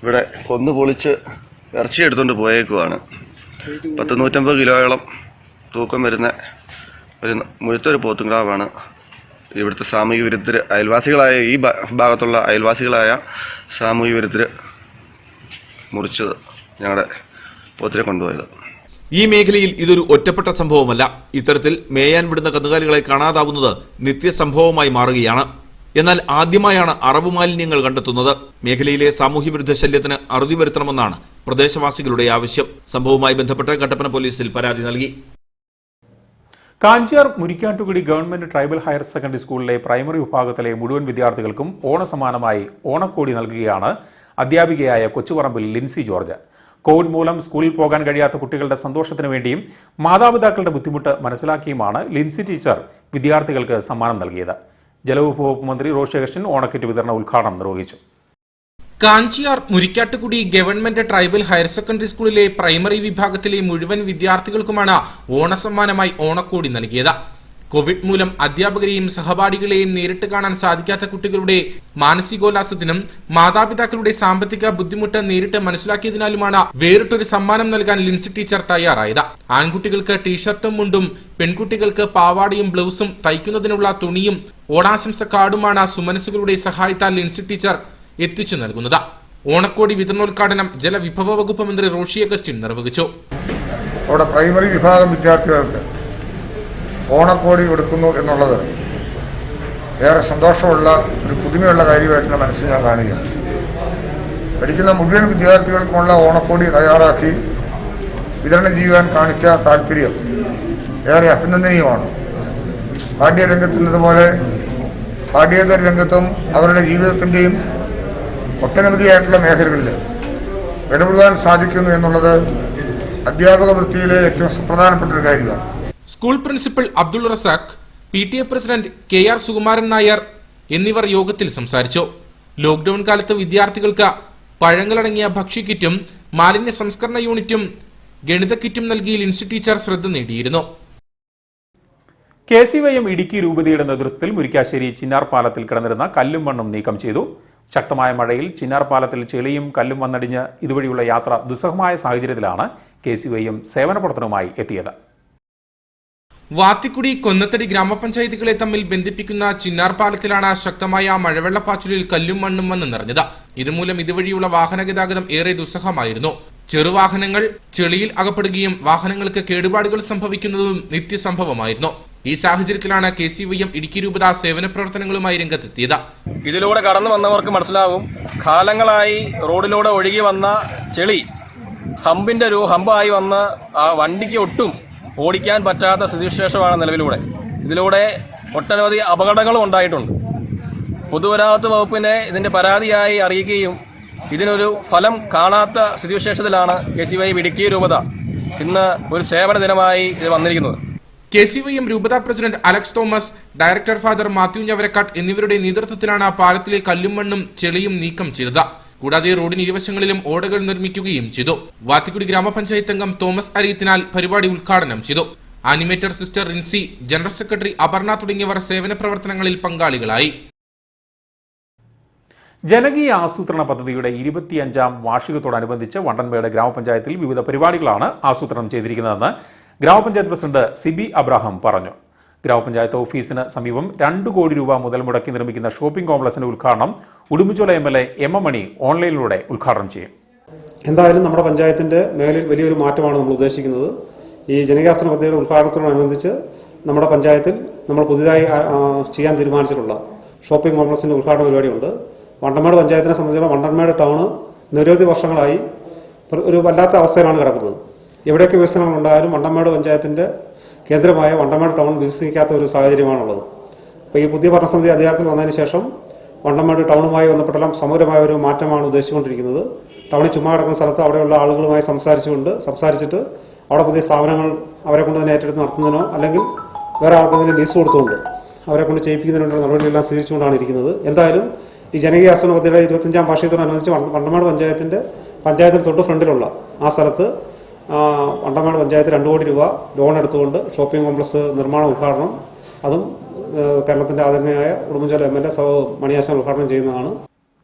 ഇവിടെ കൊന്നു പൊളിച്ച് ഇറച്ചി എടുത്തുകൊണ്ട് പോയേക്കുവാണ്. 150 കിലോയോളം തൂക്കം വരുന്ന ഒരു മുഴുത്തൊരു പോത്തുംകിടാവാണ് ഇവിടുത്തെ സാമൂഹ്യ വിരുദ്ധർ അയൽവാസികളായ ഈ ഭാഗത്തുള്ള അയൽവാസികളായ സാമൂഹ്യ വിരുദ്ധർ മുറിച്ചത് ഞങ്ങളുടെ പോത്തിനെ കൊണ്ടുപോയത്. ഈ മേഖലയിൽ ഇതൊരു ഒറ്റപ്പെട്ട സംഭവമല്ല. ഇത്തരത്തിൽ മേയാൻ വിടുന്ന കന്നുകാലികളെ കാണാതാവുന്നത് നിത്യസംഭവമായി മാറുകയാണ്. എന്നാൽ ആദ്യമായാണ് അറവ് മാലിന്യങ്ങൾ കണ്ടെത്തുന്നത്. മേഖലയിലെ സാമൂഹ്യ വിരുദ്ധ ശല്യത്തിന് അറുതി വരുത്തണമെന്നാണ് പ്രദേശവാസികളുടെ ആവശ്യം. സംഭവവുമായി ബന്ധപ്പെട്ട് കട്ടപ്പന പോലീസിൽ പരാതി നൽകി. Kanchiyar Murikkattukudy government tribal higher secondary സ്കൂളിലെ പ്രൈമറി വിഭാഗത്തിലെ മുഴുവൻ വിദ്യാർത്ഥികൾക്കും ഓണസമ്മാനമായി ഓണക്കോടി നൽകുകയാണ് അധ്യാപികയായ കൊച്ചുപറമ്പിൽ ലിൻസി ജോർജ്. കോവിഡ് മൂലം സ്കൂളിൽ പോകാൻ കഴിയാത്ത കുട്ടികളുടെ സന്തോഷത്തിനു വേണ്ടിയും മാതാപിതാക്കളുടെ ബുദ്ധിമുട്ട് മനസ്സിലാക്കിയുമാണ് ലിൻസി ടീച്ചർ വിദ്യാർത്ഥികൾക്ക് സമ്മാനം നൽകിയത്. ജലവിഭവ വകുപ്പ് മന്ത്രി റോഷി അഗസ്റ്റിൻ ഓണക്കിറ്റ് വിതരണ ഉദ്ഘാടനം നിർവഹിച്ചു. Kanchiyar Murikkattukudy government tribal higher secondary സ്കൂളിലെ പ്രൈമറി വിഭാഗത്തിലെ മുഴുവൻ വിദ്യാർത്ഥികൾക്കുമാണ് ഓണസമ്മാനമായി ഓണക്കോടി നൽകിയത്. കോവിഡ് മൂലം അധ്യാപകരെയും സഹപാഠികളെയും നേരിട്ട് കാണാൻ സാധിക്കാത്ത കുട്ടികളുടെ മാനസികോല്ലാസത്തിനും മാതാപിതാക്കളുടെ സാമ്പത്തിക ബുദ്ധിമുട്ട് നേരിട്ട് മനസ്സിലാക്കിയതിനാലുമാണ് വേറിട്ടൊരു സമ്മാനം നൽകാൻ ലിൻസി ടീച്ചർ തയ്യാറായത്. ആൺകുട്ടികൾക്ക് ടീഷർട്ടും മുണ്ടും പെൺകുട്ടികൾക്ക് പാവാടയും ബ്ലൗസും തയ്ക്കുന്നതിനുള്ള തുണിയും ഓണാശംസ കാർഡുമാണ് സുമനസുകളുടെ സഹായത്താൽ ലിൻസി ടീച്ചർ എത്തിച്ചു നൽകുന്നത്. ഓണക്കോടി വിതരണോദ്ഘാടനം ജലവിഭവ വകുപ്പ് മന്ത്രി റോഷി അഗസ്റ്റിൻ നിർവഹിച്ചു. അവിടെ പ്രൈമറി വിഭാഗം വിദ്യാർത്ഥികൾക്ക് ഓണക്കോടി കൊടുക്കുന്നു എന്നുള്ളത് ഏറെ സന്തോഷമുള്ള ഒരു പുതുമയുള്ള കാര്യമായിട്ട് മനസ്സിൽ ഞാൻ കാണുകയാണ്. പഠിക്കുന്ന മുഴുവൻ വിദ്യാർത്ഥികൾക്കുള്ള ഓണക്കോടി തയ്യാറാക്കി വിതരണം ചെയ്യുവാൻ കാണിച്ച താല്പര്യം ഏറെ അഭിനന്ദനീയമാണ്. പാഠ്യരംഗത്തുന്നതുപോലെ പാഠ്യേതര രംഗത്തും അവരുടെ ജീവിതത്തിൻ്റെയും ഒട്ടനവധിയായിട്ടുള്ള മേഖലകളിൽ ഇടപെടുവാൻ സാധിക്കുന്നു എന്നുള്ളത് അധ്യാപക വൃത്തിയിലെ ഏറ്റവും സുപ്രധാനപ്പെട്ട ഒരു കാര്യമാണ്. School principal Abdul Razak, PTA president KR Sukumaran Nair എന്നിവർ യോഗത്തിൽ സംസാരിച്ചു. ലോക്ഡൌൺ കാലത്ത് വിദ്യാർത്ഥികൾക്ക് പഴങ്ങളടങ്ങിയ ഭക്ഷ്യക്കിറ്റും മാലിന്യ സംസ്കരണ യൂണിറ്റും ഗണിത കിറ്റും നൽകി ലിൻസി ടീച്ചർ ശ്രദ്ധ നേടിയിരുന്നു. KCYM ഇടുക്കി രൂപതയുടെ നേതൃത്വത്തിൽ മുരിക്കാശ്ശേരി ചിന്നാർ പാലത്തിൽ കിടന്നിരുന്ന കല്ലും മണ്ണും നീക്കം ചെയ്തു. ശക്തമായ മഴയിൽ ചിന്നാർ പാലത്തിൽ ചെളിയും കല്ലും വന്നടിഞ്ഞ് ഇതുവഴിയുള്ള യാത്ര ദുസ്സഹമായ സാഹചര്യത്തിലാണ് KCYM സേവന പ്രവർത്തനവുമായി എത്തിയത്. വാത്തിക്കുടി കൊന്നത്തടി ഗ്രാമപഞ്ചായത്തുകളെ തമ്മിൽ ബന്ധിപ്പിക്കുന്ന ചിന്നാർ പാലത്തിലാണ് ശക്തമായ മഴവെള്ളപ്പാച്ചിലിൽ കല്ലും മണ്ണും വന്ന് നിറഞ്ഞത്. ഇതുമൂലം ഇതുവഴിയുള്ള വാഹന ഗതാഗതം ഏറെ ദുസ്സഹമായിരുന്നു. ചെറുവാഹനങ്ങൾ ചെളിയിൽ അകപ്പെടുകയും വാഹനങ്ങൾക്ക് കേടുപാടുകൾ സംഭവിക്കുന്നതും നിത്യസംഭവമായിരുന്നു. ഈ സാഹചര്യത്തിലാണ് KCYM ഇടുക്കി രൂപത സേവന പ്രവർത്തനങ്ങളുമായി രംഗത്തെത്തിയത്. ഇതിലൂടെ കടന്നു വന്നവർക്ക് മനസ്സിലാകും, കാലങ്ങളായി റോഡിലൂടെ ഒഴുകി വന്ന ചെളി ഹമ്പായി വന്ന് ആ വണ്ടിക്ക് ഒട്ടും ഓടിക്കാൻ പറ്റാത്ത സ്ഥിതിവിശേഷമാണ് നിലവിലൂടെ. ഇതിലൂടെ ഒട്ടനവധി അപകടങ്ങളും ഉണ്ടായിട്ടുണ്ട്. പൊതുമരാമത്ത് വകുപ്പിനെ ഇതിന്റെ പരാതിയായി അറിയിക്കുകയും ഇതിനൊരു ഫലം കാണാത്ത സ്ഥിതിവിശേഷത്തിലാണ് KCYM ഇടുക്കി രൂപത ഇന്ന് ഒരു സേവന ദിനമായി ഇത് വന്നിരിക്കുന്നത്. KCYM രൂപത president Alex Thomas, director father Mathew Njavarakkattu എന്നിവരുടെ നേതൃത്വത്തിലാണ് പാലത്തിലെ കല്ലും മണ്ണും ചെളിയും നീക്കം ചെയ്തത്. കൂടാതെ റോഡിന് ഇരുവശങ്ങളിലും ഓടകൾ നിർമ്മിക്കുകയും ചെയ്തു. വാത്തിക്കുടി ഗ്രാമപഞ്ചായത്ത് അംഗം തോമസ് അരീത്തിനാൽ പരിപാടി ഉദ്ഘാടനം ചെയ്തു. Animator sister Rincy, general secretary Aparna തുടങ്ങിയവർ സേവന പ്രവർത്തനങ്ങളിൽ പങ്കാളികളായി. ജനകീയ ആസൂത്രണ പദ്ധതിയുടെ 25ാം വാർഷികത്തോടനുബന്ധിച്ച് വണ്ടൻമേട് ഗ്രാമപഞ്ചായത്തിൽ വിവിധ പരിപാടികളാണ് ആസൂത്രണം ചെയ്തിരിക്കുന്നതെന്ന് ഗ്രാമപഞ്ചായത്ത് പ്രസിഡന്റ് സിബി അബ്രാഹാം പറഞ്ഞു. ഗ്രാമപഞ്ചായത്ത് ഓഫീസിന് സമീപം 2 കോടി രൂപ മുതൽ മുടക്കി നിർമ്മിക്കുന്ന ഷോപ്പിംഗ് കോംപ്ലക്സിന്റെ ഉദ്ഘാടനം ഉടുമ്പുചോല MLA M. മണി ഓൺലൈനിലൂടെ ഉദ്ഘാടനം ചെയ്യും. എന്തായാലും നമ്മുടെ പഞ്ചായത്തിന്റെ മേഖലയിൽ വലിയൊരു മാറ്റമാണ് നമ്മൾ ഉദ്ദേശിക്കുന്നത്. ഈ ജനകീയാസൂത്രണ പദ്ധതിയുടെ ഉദ്ഘാടനത്തോടനുബന്ധിച്ച് നമ്മുടെ പഞ്ചായത്തിൽ നമ്മൾ പുതിയതായി ചെയ്യാൻ തീരുമാനിച്ചിട്ടുള്ള ഷോപ്പിംഗ് കോംപ്ലക്സിന്റെ ഉദ്ഘാടന പരിപാടിയുണ്ട്. വണ്ടൻമേട് പഞ്ചായത്തിനെ സംബന്ധിച്ചിടത്തോളം വണ്ടൻമേട് ടൗണ് നിരവധി വർഷങ്ങളായി ഒരു വല്ലാത്ത അവസ്ഥയിലാണ് കിടക്കുന്നത്. എവിടെയൊക്കെ വികസനങ്ങൾ ഉണ്ടായാലും വണ്ടമേട് പഞ്ചായത്തിൻ്റെ കേന്ദ്രമായ വണ്ടമേട് ടൗൺ വികസിക്കാത്ത ഒരു സാഹചര്യമാണുള്ളത്. അപ്പോൾ ഈ പുതിയ ഭരണസമിതി അധികാരത്തിൽ വന്നതിന് ശേഷം വണ്ടമേട് ടൗണുമായി ബന്ധപ്പെട്ടെല്ലാം സമഗ്രമായ ഒരു മാറ്റമാണ് ഉദ്ദേശിച്ചുകൊണ്ടിരിക്കുന്നത്. ടൗണിൽ ചുമ്മാ കിടക്കുന്ന സ്ഥലത്ത് അവിടെയുള്ള ആളുകളുമായി സംസാരിച്ചിട്ട് അവിടെ പുതിയ സ്ഥാപനങ്ങൾ അവരെ കൊണ്ട് തന്നെ ഏറ്റെടുത്ത് നടത്തുന്നതിനോ അല്ലെങ്കിൽ വേറെ ആൾക്കെങ്കിലും ലീസ് കൊടുത്തുകൊണ്ട് അവരെ കൊണ്ട് ചെയ്യിപ്പിക്കുന്നതിനുള്ള നടപടികളെല്ലാം സ്വീകരിച്ചുകൊണ്ടാണ് ഇരിക്കുന്നത്. എന്തായാലും ഈ ജനകീയ ആസൂത്രണ പദ്ധതിയുടെ 25ാം വാർഷികത്തോടനുബന്ധിച്ച് വണ്ടമേട് പഞ്ചായത്തിന് തൊട്ട് ഫ്രണ്ടിലുള്ള ആ സ്ഥലത്ത് വണ്ടമേട് പഞ്ചായത്ത് 2 കോടി രൂപ ലോൺ എടുത്തുകൊണ്ട് ഷോപ്പിംഗ് കോംപ്ലക്സ് നിർമ്മാണ ഉദ്ഘാടനം അതും കേരളത്തിന്റെ ആദരണീയനായ ഉടുമ്പൻചോല MLA മണിയാശാൻ ഉദ്ഘാടനം ചെയ്യുന്നതാണ്.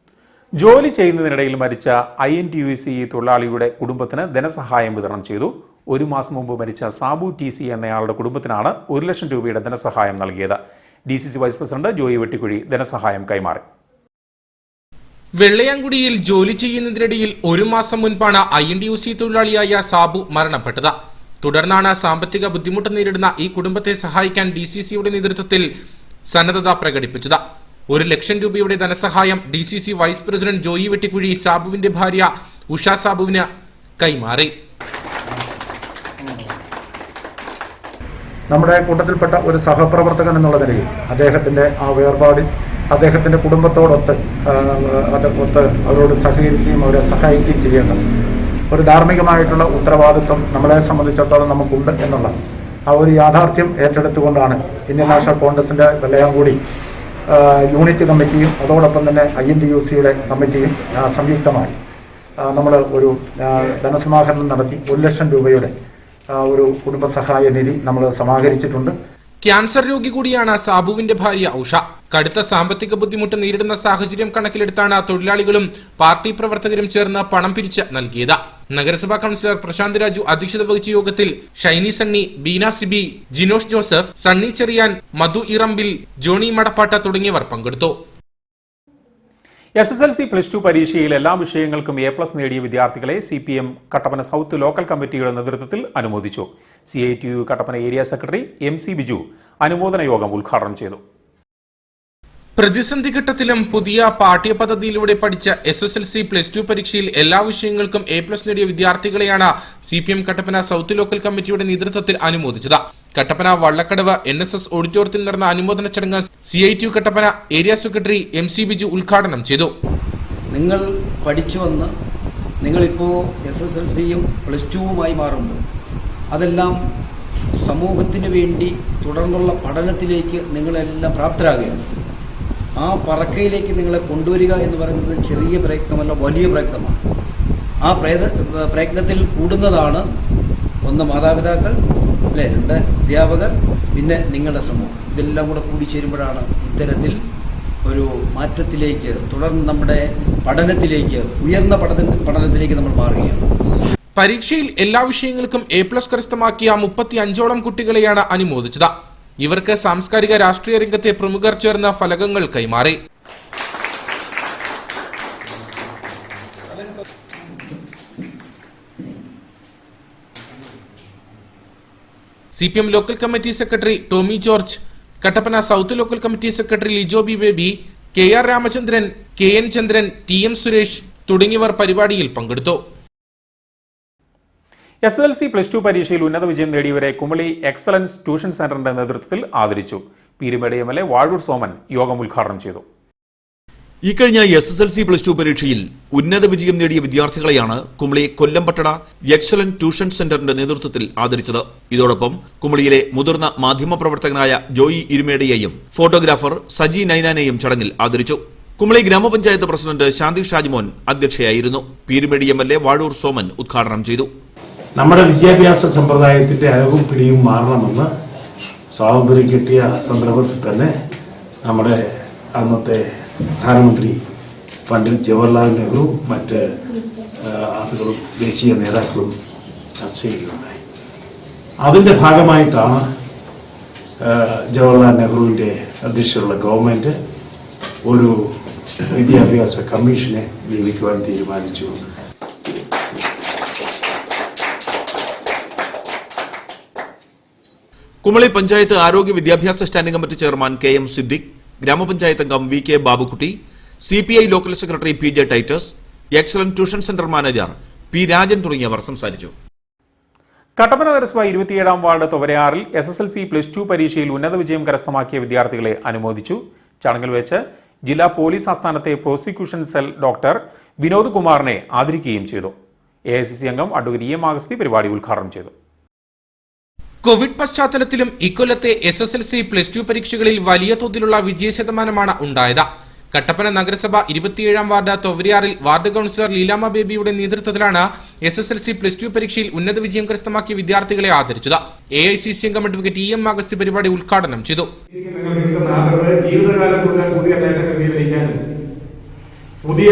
ജോലി ചെയ്യുന്നതിനിടയിൽ മരിച്ച INTUC തൊഴിലാളിയുടെ കുടുംബത്തിന് ധനസഹായം വിതരണം ചെയ്തു. 1 മാസം മുമ്പ് മരിച്ച സാബു TC എന്നയാളുടെ കുടുംബത്തിനാണ് 1 ലക്ഷം രൂപയുടെ ധനസഹായം നൽകിയത്. DCC vice president Joy Vettikuzhy ധനസഹായം കൈമാറി. വെള്ളയാങ്കുടിയിൽ ജോലി ചെയ്യുന്നതിനിടയിൽ 1 മാസം മുൻപാണ് INTUC തൊഴിലാളിയായ സാബു മരണപ്പെട്ടത്. തുടർന്നാണ് സാമ്പത്തിക ബുദ്ധിമുട്ട് നേരിടുന്ന ഈ കുടുംബത്തെ സഹായിക്കാൻ DCCയുടെ നേതൃത്വത്തിൽ സന്നദ്ധത പ്രകടിപ്പിച്ചത്. 1 ലക്ഷം രൂപയുടെ ധനസഹായം DCC vice president Joy Vettikuzhy സാബുവിന്റെ ഭാര്യ ഉഷ സാബുവിന് കൈമാറി. നമ്മുടെ കൂട്ടത്തിൽപ്പെട്ട ഒരു സഹപ്രവർത്തകൻ എന്നുള്ള നിലയിൽ അദ്ദേഹത്തിന്റെ ആ വേർപാടിൽ അദ്ദേഹത്തിന്റെ കുടുംബത്തോടൊത്ത് അവരോട് സഹകരിക്കുകയും അവരെ സഹായിക്കുകയും ചെയ്യേണ്ടത് ഒരു ധാർമ്മികമായിട്ടുള്ള ഉത്തരവാദിത്വം നമ്മളെ സംബന്ധിച്ചിടത്തോളം നമുക്കുണ്ട് എന്നുള്ള ആ ഒരു യാഥാർത്ഥ്യം ഏറ്റെടുത്തുകൊണ്ടാണ് ഇന്ത്യൻ നാഷണൽ കോൺഗ്രസിന്റെ വെള്ളയാങ്കുടി യൂണിറ്റ് കമ്മിറ്റിയും അതോടൊപ്പം തന്നെ INTUCയുടെ കമ്മിറ്റിയും സംയുക്തമായി നമ്മൾ ഒരു ധനസമാഹരണം നടത്തി 1 ലക്ഷം രൂപയുടെ ഒരു കുടുംബസഹായ നിധി നമ്മൾ സമാഹരിച്ചിട്ടുണ്ട്. ക്യാൻസർ രോഗി കൂടിയാണ് സാബുവിന്റെ ഭാര്യ ഉഷ. കടുത്ത സാമ്പത്തിക ബുദ്ധിമുട്ട് നേരിടുന്ന സാഹചര്യം കണക്കിലെടുത്താണ് തൊഴിലാളികളും പാർട്ടി പ്രവർത്തകരും ചേർന്ന് പണം പിരിച്ച് നൽകിയത്. നഗരസഭാ കൌൺസിലർ പ്രശാന്ത് രാജു അധ്യക്ഷത വഹിച്ച യോഗത്തിൽ ഷൈനി സണ്ണി, ബീന സിബി, ജിനോഷ് ജോസഫ്, സണ്ണി ചെറിയാൻ, മധു ഇറമ്പിൽ, ജോണി മടപ്പാട്ട തുടങ്ങിയവർ പങ്കെടുത്തു. SSLC +2 പരീക്ഷയിൽ എല്ലാ വിഷയങ്ങൾക്കും A+ നേടിയ വിദ്യാർത്ഥികളെ CPM കട്ടപ്പന സൗത്ത് ലോക്കൽ കമ്മിറ്റിയുടെ നേതൃത്വത്തിൽ അനുമോദിച്ചു. CITU Kattappana area secretary MC Biju അനുമോദന യോഗം ഉദ്ഘാടനം ചെയ്തു. പ്രതിസന്ധി ഘട്ടത്തിലും പുതിയ പാഠ്യപദ്ധതിയിലൂടെ പഠിച്ച SSLC +2 പരീക്ഷയിൽ എല്ലാ വിഷയങ്ങൾക്കും A+ നേടിയ വിദ്യാർത്ഥികളെയാണ് CPM കട്ടപ്പന സൗത്ത് ലോക്കൽ കമ്മിറ്റിയുടെ നേതൃത്വത്തിൽ അനുമോദിച്ചത്. കട്ടപ്പന വള്ളക്കടവ് NSS ഓഡിറ്റോറിയത്തിൽ നടന്ന അനുമോദന ചടങ്ങ് CITU Kattappana area secretary MC Biju ഉദ്ഘാടനം ചെയ്തു. നിങ്ങൾ പഠിച്ചു വന്ന് നിങ്ങളിപ്പോൾ SSLCയും +2വുമായി മാറുമ്പോൾ അതെല്ലാം സമൂഹത്തിന് വേണ്ടി തുടർന്നുള്ള പഠനത്തിലേക്ക് നിങ്ങളെല്ലാം പ്രാപ്തരാകുകയാണ്. ആ പറക്കയിലേക്ക് നിങ്ങളെ കൊണ്ടുവരിക എന്ന് പറയുന്നത് ചെറിയ പ്രയത്നമല്ല, വലിയ പ്രയത്നമാണ്. ആ പ്രയത്നത്തിൽ കൂടുന്നതാണ് 1 മാതാപിതാക്കൾ, 2 അധ്യാപകർ, പിന്നെ നിങ്ങളുടെ സമൂഹം. ഇതെല്ലാം കൂടെ കൂടിച്ചേരുമ്പോഴാണ് ഇത്തരത്തിൽ ഒരു മാറ്റത്തിലേക്ക് തുടർന്ന് നമ്മുടെ പഠനത്തിലേക്ക് ഉയർന്ന പഠനത്തിലേക്ക് നമ്മൾ മാറുകയാണ്. പരീക്ഷയിൽ എല്ലാ വിഷയങ്ങൾക്കും A+ കരസ്ഥമാക്കിയ 35ഓളം കുട്ടികളെയാണ് അനുമോദിച്ചത്. ഇവർക്ക് സാംസ്കാരിക രാഷ്ട്രീയ രംഗത്തെ പ്രമുഖർ ചേർന്ന ഫലകങ്ങൾ കൈമാറി. CPM local committee secretary Tomy George, Kattappana south local committee secretary Lijo B Baby, KR Ramachandran, KN Chandran, TM Suresh തുടങ്ങിയവർ പരിപാടിയിൽ പങ്കെടുത്തു. SSLC +2 പരീക്ഷയിൽ ഉന്നത വിജയം നേടിയവരെ കുമളി എക്സലൻസ് ട്യൂഷൻ സെന്ററിന്റെ നേതൃത്വത്തിൽ ആദരിച്ചു. പീരുമേട് MLA വാഴൂർ സോമൻ യോഗം ഉദ്ഘാടനം ചെയ്തു. ഇക്കഴിഞ്ഞ SSLC +2 പരീക്ഷയിൽ ഉന്നത വിജയം നേടിയ വിദ്യാർത്ഥികളെയാണ് കുമളി കൊല്ലംപട്ടണ എക്സലന്റ് ട്യൂഷൻ സെന്ററിന്റെ നേതൃത്വത്തിൽ ആദരിച്ചത്. ഇതോടൊപ്പം കുമളിയിലെ മുതിർന്ന മാധ്യമപ്രവർത്തകനായ ജോയി ഇരുമേടയെയും ഫോട്ടോഗ്രാഫർ സജി നൈനാനെയും ചടങ്ങിൽ ആദരിച്ചു. കുമളി ഗ്രാമപഞ്ചായത്ത് പ്രസിഡന്റ് ശാന്തി ഷാജിമോൻ അധ്യക്ഷയായിരുന്നു. പീരുമേട് MLA വാഴൂർ സോമൻ ഉദ്ഘാടനം ചെയ്തു. നമ്മുടെ വിദ്യാഭ്യാസ സമ്പ്രദായത്തിന്റെ അരവും പിടിയും മാറണമെന്ന് സ്വാതന്ത്ര്യം കിട്ടിയ സന്ദർഭത്തിൽ തന്നെ നമ്മുടെ അന്നത്തെ പ്രധാനമന്ത്രി പണ്ഡിറ്റ് ജവഹർലാൽ നെഹ്റു മറ്റ് ആളുകളും ദേശീയ നേതാക്കളും ചർച്ച ചെയ്യുകയുണ്ടായി. അതിൻ്റെ ഭാഗമായിട്ടാണ് ജവഹർലാൽ നെഹ്റുവിൻ്റെ അധ്യക്ഷതയിലുള്ള ഗവൺമെൻറ് ഒരു വിദ്യാഭ്യാസ കമ്മീഷനെ നിയമിക്കുവാൻ തീരുമാനിച്ചു. കുമളി പഞ്ചായത്ത് ആരോഗ്യ വിദ്യാഭ്യാസ standing committee chairman KM Siddique, ഗ്രാമപഞ്ചായത്ത് അംഗം VK Babukutty, CPI local secretary PJ Titus, excellent tuition centre manager P Rajan തുടങ്ങിയവർ സംസാരിച്ചു. കട്ടപ്പന നഗരസഭ 27-ാം വാർഡ് തൊവരയാറിൽ SSLC +2 പരീക്ഷയിൽ ഉന്നത വിജയം കരസ്ഥമാക്കിയ വിദ്യാർത്ഥികളെ അനുമോദിച്ചു. ചടങ്ങിൽ വെച്ച് ജില്ലാ പോലീസ് ആസ്ഥാനത്തെ പ്രോസിക്യൂഷൻ സെൽ ഡോക്ടർ വിനോദ് കുമാറിനെ ആദരിക്കുകയും ചെയ്തു. AICC അംഗം അഡ്വക്കേറ്റ് EM ആഗസ്തി പരിപാടി ഉദ്ഘാടനം ചെയ്തു. കോവിഡ് പശ്ചാത്തലത്തിലും ഇക്കൊല്ലത്തെ SSLC +2 പരീക്ഷകളിൽ വലിയ തോതിലുള്ള വിജയശതമാനമാണ് ഉണ്ടായത്. കട്ടപ്പന നഗരസഭ 27-ാം വാർഡ് തൊവരയാറിൽ വാർഡ് കൌൺസിലർ ലീലാമ്മ ബേബിയുടെ നേതൃത്വത്തിലാണ് SSLC +2 പരീക്ഷയിൽ ഉന്നത വിജയം കരസ്ഥമാക്കിയ വിദ്യാർത്ഥികളെ ആദരിച്ചത്. AICC അംഗം അഡ്വക്കേറ്റ് EM ആഗസ്തി പരിപാടി ഉദ്ഘാടനം ചെയ്തു. ജീവിതകാലം മുഴുവൻ പുതിയ നേട്ടങ്ങൾ കൈവരിക്കാൻ പുതിയ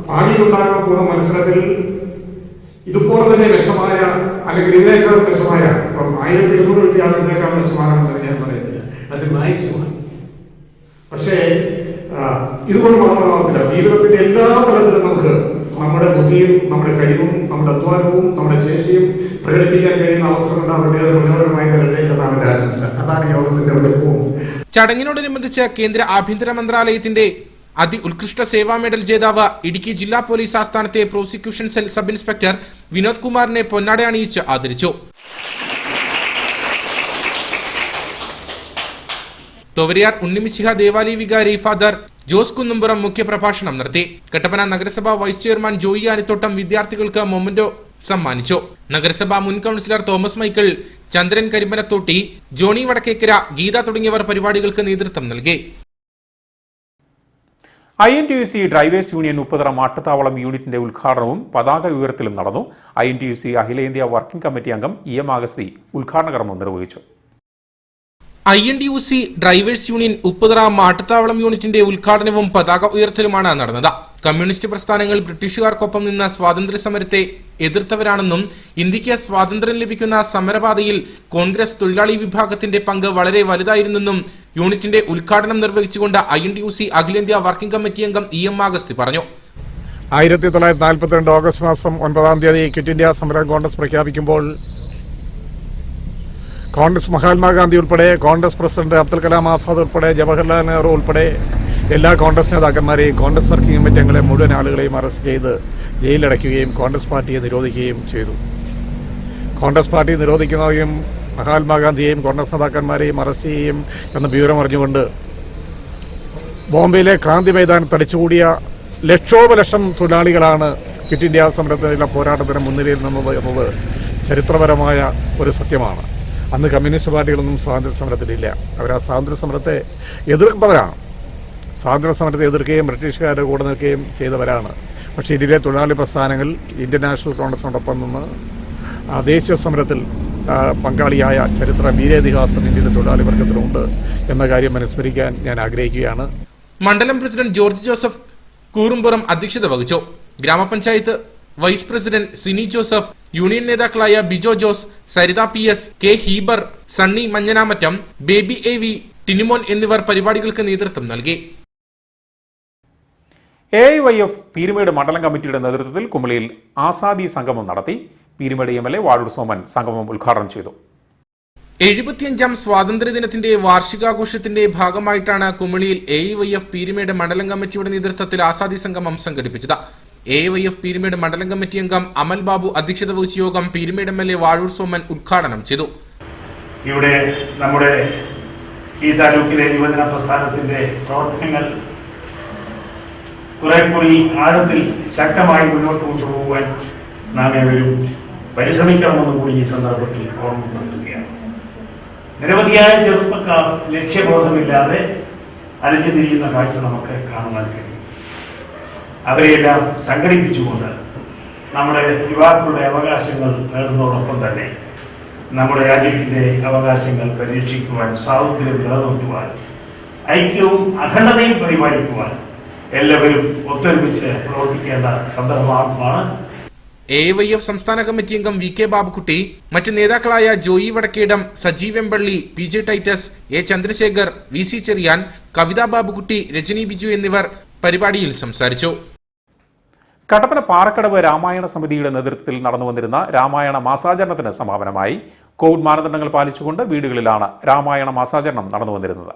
ഭാവിയിലുണ്ടാകാൻ പോകുന്ന മത്സരത്തിൽ ഇതുപോലെ തന്നെ മെച്ചമായ അല്ലെങ്കിൽ ഇതിനേക്കാൾ മെച്ചമായ 1200 രൂപയാണ് ഇതിനേക്കാൾ മെച്ചമാണെന്ന് ഞാൻ പറയുന്നില്ല. അത് മാക്സിമം. പക്ഷേ ഇതുകൊണ്ട് മാത്രമാവില്ല. ജീവിതത്തിന്റെ എല്ലാ തലത്തിലും നമുക്ക് നമ്മുടെ ബുദ്ധിയും നമ്മുടെ കഴിവും നമ്മുടെ അധ്വാനവും നമ്മുടെ ശേഷിയും പ്രകടിപ്പിക്കാൻ കഴിയുന്ന അവസരം ഉണ്ടാവേണ്ടി അത് മനോഹരമായി വരട്ടെ എന്നാണ് എന്റെ ആശംസ. അതാണ് യോഗത്തിന്റെ ഉദ്ദേശവും. ചടങ്ങിനോടനുബന്ധിച്ച് കേന്ദ്ര ആഭ്യന്തര മന്ത്രാലയത്തിന്റെ ഉത്കൃഷ്ട സേവാ മെഡൽ ജേതാവ് ഇടുക്കി ജില്ലാ പോലീസ് ആസ്ഥാനത്തെ prosecution cell sub inspector Vinod കുമാറിനെ പൊന്നാട അണിയിച്ച് ആദരിച്ചു. തൊവരയാർ ഉണ്ണിമിശിഹ ദേവാലയ വികാരി ഫാദർ ജോസ് കുന്നുംപുറം മുഖ്യപ്രഭാഷണം നടത്തി. കട്ടപ്പന നഗരസഭ വൈസ് ചെയർമാൻ ജോയി ആനിത്തോട്ടം വിദ്യാർത്ഥികൾക്ക് മൊമന്റോ സമ്മാനിച്ചു. നഗരസഭ മുൻ കൌൺസിലർ തോമസ് മൈക്കിൾ, ചന്ദ്രൻ കരിമ്പനത്തോട്ടി, ജോണി വടക്കേക്കര, ഗീത തുടങ്ങിയവർ പരിപാടികൾക്ക് നേതൃത്വം നൽകി. INTUC ഡ്രൈവേഴ്സ് യൂണിയൻ ഉപ്പുതറ മാട്ടുത്താവളം യൂണിറ്റിന്റെ ഉദ്ഘാടനവും പതാക ഉയർത്തലും നടന്നു. INTUC അഖിലേന്ത്യാ വർക്കിംഗ് കമ്മിറ്റി അംഗം EM ആഗസ്തി ഉദ്ഘാടന കർമ്മം നിർവഹിച്ചു. INTUC ഡ്രൈവേഴ്സ് യൂണിയൻ ഉപ്പുതറ മാട്ടുത്താവളം യൂണിറ്റിന്റെ ഉദ്ഘാടനവും പതാക ഉയർത്തലുമാണ് നടന്നത്. കമ്മ്യൂണിസ്റ്റ് പ്രസ്ഥാനങ്ങൾ ബ്രിട്ടീഷുകാർക്കൊപ്പം നിന്ന് സ്വാതന്ത്ര്യ സമരത്തെ എതിർത്തവരാണെന്നും ഇന്ത്യക്ക് സ്വാതന്ത്ര്യം ലഭിക്കുന്ന സമരപാതയിൽ കോൺഗ്രസ് തൊഴിലാളി വിഭാഗത്തിന്റെ പങ്ക് വളരെ വലുതായിരുന്നെന്നും യൂണിറ്റിന്റെ ഉദ്ഘാടനം നിർവഹിച്ചുകൊണ്ട് INTUC അഖിലേന്ത്യാ വർക്കിംഗ് കമ്മിറ്റി അംഗം EM ആഗസ്തി പറഞ്ഞു. 1942 ഓഗസ്റ്റ് മാസം 9-ാം തീയതി ക്വിറ്റ് ഇന്ത്യ സമരം കോൺഗ്രസ് പ്രഖ്യാപിക്കുമ്പോൾ കോൺഗ്രസ് മഹാത്മാഗാന്ധി ഉൾപ്പെടെ കോൺഗ്രസ് പ്രസിഡന്റ് അബ്ദുൽ കലാം ആസാദ് ഉൾപ്പെടെ ജവഹർലാൽ നെഹ്റു ഉൾപ്പെടെ എല്ലാ കോൺഗ്രസ് നേതാക്കന്മാരെയും കോൺഗ്രസ് വർക്കിംഗ് കമ്മിറ്റി അംഗങ്ങളെ മുഴുവൻ ആളുകളെയും അറസ്റ്റ് ചെയ്ത് ജയിലിലടയ്ക്കുകയും കോൺഗ്രസ് പാർട്ടിയെ നിരോധിക്കുകയും ചെയ്തു. കോൺഗ്രസ് പാർട്ടി നിരോധിക്കുന്നവരെയും മഹാത്മാഗാന്ധിയെയും കോൺഗ്രസ് നേതാക്കന്മാരെയും അറസ്റ്റ് ചെയ്യുകയും എന്ന വിവരം അറിഞ്ഞുകൊണ്ട് ബോംബെയിലെ ക്രാന്തി മൈതാനത്ത് തടിച്ചുകൂടിയ ലക്ഷോപലക്ഷം തൊഴിലാളികളാണ് ക്വിറ്റ് ഇന്ത്യ സമരത്തിനുള്ള പോരാട്ടത്തിന് മുൻനിരയിൽ നിന്നത് എന്നത് ചരിത്രപരമായ ഒരു സത്യമാണ്. അന്ന് കമ്മ്യൂണിസ്റ്റ് പാർട്ടികളൊന്നും സ്വാതന്ത്ര്യ സമരത്തിലില്ല. അവർ ആ സ്വാതന്ത്ര്യ സമരത്തെ എതിർക്കുന്നവരാണ്. സ്വാതന്ത്ര്യ സമരത്തെ എതിർക്കുകയും ബ്രിട്ടീഷുകാരുടെ കൂടെ നിൽക്കുകയും ചെയ്തവരാണ്. പക്ഷേ ഇതിലെ തൊഴിലാളി പ്രസ്ഥാനങ്ങൾ ഇന്ത്യൻ നാഷണൽ കോൺഗ്രസിനോടൊപ്പം നിന്ന് ദേശീയ സമരത്തിൽ പങ്കാളിയായ ചരിത്ര വീരേതിഹാസം ഇന്ത്യയിലെ തൊഴിലാളി വർഗത്തിലുണ്ട് എന്ന കാര്യം അനുസ്മരിക്കാൻ ഞാൻ ആഗ്രഹിക്കുകയാണ്. മണ്ഡലം പ്രസിഡന്റ് ജോർജ് ജോസഫ് കൂറുംപുറം അധ്യക്ഷത വഹിച്ചു. ഗ്രാമപഞ്ചായത്ത് vice president Sini Joseph, union നേതാക്കളായ Bijo Jose, Saritha PS, K Heber, Sunny Manjanamattam, Baby AV, Tinimon എന്നിവർ പരിപാടികൾക്ക് നേതൃത്വം നൽകി. AIYF പീരുമേട് മണ്ഡലം കമ്മിറ്റിയുടെ നേതൃത്വത്തിൽ കുമളിയിൽ ആസാദി സംഗമം നടത്തി. പീരുമേട് MLA വാഴൂർ സോമൻ സംഗമം ഉദ്ഘാടനം ചെയ്തു. 75ാം സ്വാതന്ത്ര്യദിനത്തിന്റെ വാർഷികാഘോഷത്തിന്റെ ഭാഗമായിട്ടാണ് കുമളിയിൽ AIYF പീരുമേട് മണ്ഡലം കമ്മിറ്റിയുടെ നേതൃത്വത്തിൽ ആസാദി സംഗമം സംഘടിപ്പിച്ചത്. AIYF പീരുമേട് മണ്ഡലം കമ്മിറ്റി അംഗം അമൽ ബാബു അധ്യക്ഷത വഹിച്ച യോഗം പീരുമേട് MLA വാഴൂർ സോമൻ ഉദ്ഘാടനം ചെയ്തു. ഇവിടെ നമ്മുടെ ഈ താലൂക്കിലെ യുവജന പ്രസ്ഥാനത്തിന്റെ പ്രവർത്തനങ്ങൾ കുറെ കൂടി ആഴത്തിൽ ശക്തമായി മുന്നോട്ട് കൊണ്ടുപോകാൻ നാം ഏവരും പരിശ്രമിക്കണമെന്ന് കൂടി ഈ സന്ദർഭത്തിൽ ഓർമ്മപ്പെടുത്തുകയാണ്. നിരവധിയായ ചെറുപ്പക്കാർ ലക്ഷ്യബോധമില്ലാതെ അലഞ്ഞു തിരിയുന്ന കാഴ്ച നമുക്ക് കാണുവാൻ കഴിയും. അവരെയെല്ലാം സംഘടിപ്പിച്ചുകൊണ്ട് നമ്മുടെ യുവാക്കളുടെ അവകാശങ്ങൾ നേടുന്നതോടൊപ്പം തന്നെ നമ്മുടെ രാജ്യത്തിൻ്റെ അവകാശങ്ങൾ പരീക്ഷിക്കുവാൻ, സ്വാതന്ത്ര്യം നിലനിർത്തുവാൻ, ഐക്യവും അഖണ്ഡതയും പരിപാലിക്കുവാൻ എല്ലാവരും ഒത്തൊരുമിച്ച് പ്രവർത്തിക്കേണ്ട സന്ദർഭമാണ്. AIYF സംസ്ഥാന കമ്മിറ്റി അംഗം VK ബാബുക്കുട്ടി, മറ്റ് നേതാക്കളായ Joy Vadakkedam, Sajeev Emballi, PJ Titus, A Chandrasekhar, VC Cherian, Kavitha Babukutty, Rajani Biju എന്നിവർ പരിപാടിയിൽ സംസാരിച്ചു. കട്ടപ്പന പാറക്കടവ് രാമായണ സമിതിയുടെ നേതൃത്വത്തിൽ നടന്നുവന്നിരുന്ന രാമായണ മാസാചരണത്തിന് സമാപനമായി. കോവിഡ് മാനദണ്ഡങ്ങൾ പാലിച്ചുകൊണ്ട് വീടുകളിലാണ് രാമായണ മാസാചരണം നടന്നുവന്നിരുന്നത്.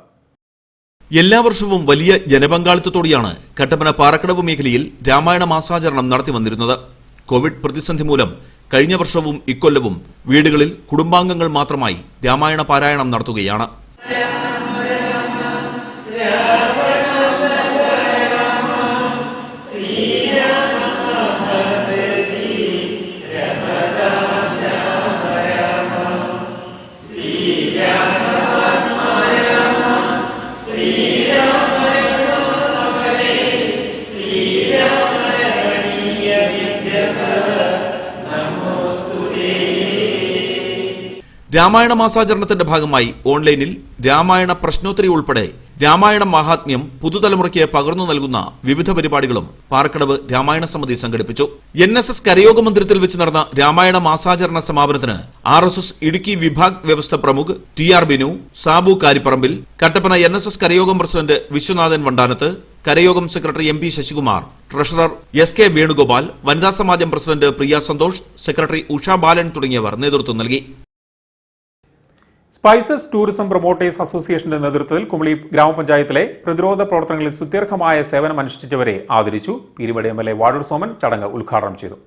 എല്ലാ വർഷവും വലിയ ജനപങ്കാളിത്തത്തോടെയാണ് കട്ടപ്പന പാറക്കടവ് മേഖലയിൽ രാമായണ മാസാചരണം നടത്തി വന്നിരുന്നത്. കോവിഡ് പ്രതിസന്ധി മൂലം കഴിഞ്ഞ വർഷവും ഇക്കൊല്ലവും വീടുകളിൽ കുടുംബാംഗങ്ങൾ മാത്രമായി രാമായണ പാരായണം നടത്തുകയാണ്. രാമായണ മാസാചരണത്തിന്റെ ഭാഗമായി ഓൺലൈനിൽ രാമായണ പ്രശ്നോത്തരി ഉൾപ്പെടെ രാമായണ മഹാത്മ്യം പുതുതലമുറയ്ക്ക് പകർന്നു നൽകുന്ന വിവിധ പരിപാടികളും പാറക്കടവ് രാമായണ സമിതി സംഘടിപ്പിച്ചു. NSS കരയോഗ മന്ദിരത്തിൽ വെച്ച് നടന്ന രാമായണ മാസാചരണ സമാപനത്തിന് RSS ഇടുക്കി വിഭാഗ് വ്യവസ്ഥ പ്രമുഖ് TR Binu, Sabu Karipparambil, Kattappana NSS Karayogam president Viswanathan Vandanath, Karayogam secretary MP Sasikumar, treasurer SK Venugopal, വനിതാ സമാജം പ്രസിഡന്റ് പ്രിയ സന്തോഷ്, സെക്രട്ടറി ഉഷ ബാലൻ തുടങ്ങിയവർ നേതൃത്വം നൽകി. സ്പൈസസ് ടൂറിസം പ്രൊമോട്ടേഴ്സ് അസോസിയേഷന്റെ നേതൃത്വത്തിൽ കുമളി ഗ്രാമപഞ്ചായത്തിലെ പ്രതിരോധ പ്രവർത്തനങ്ങളിൽ സുദീർഘമായ സേവനമനുഷ്ഠിച്ചവരെ ആദരിച്ചു. പീരുമേട് MLA വാഴൂർ സോമൻ ചടങ്ങ് ഉദ്ഘാടനം ചെയ്തു.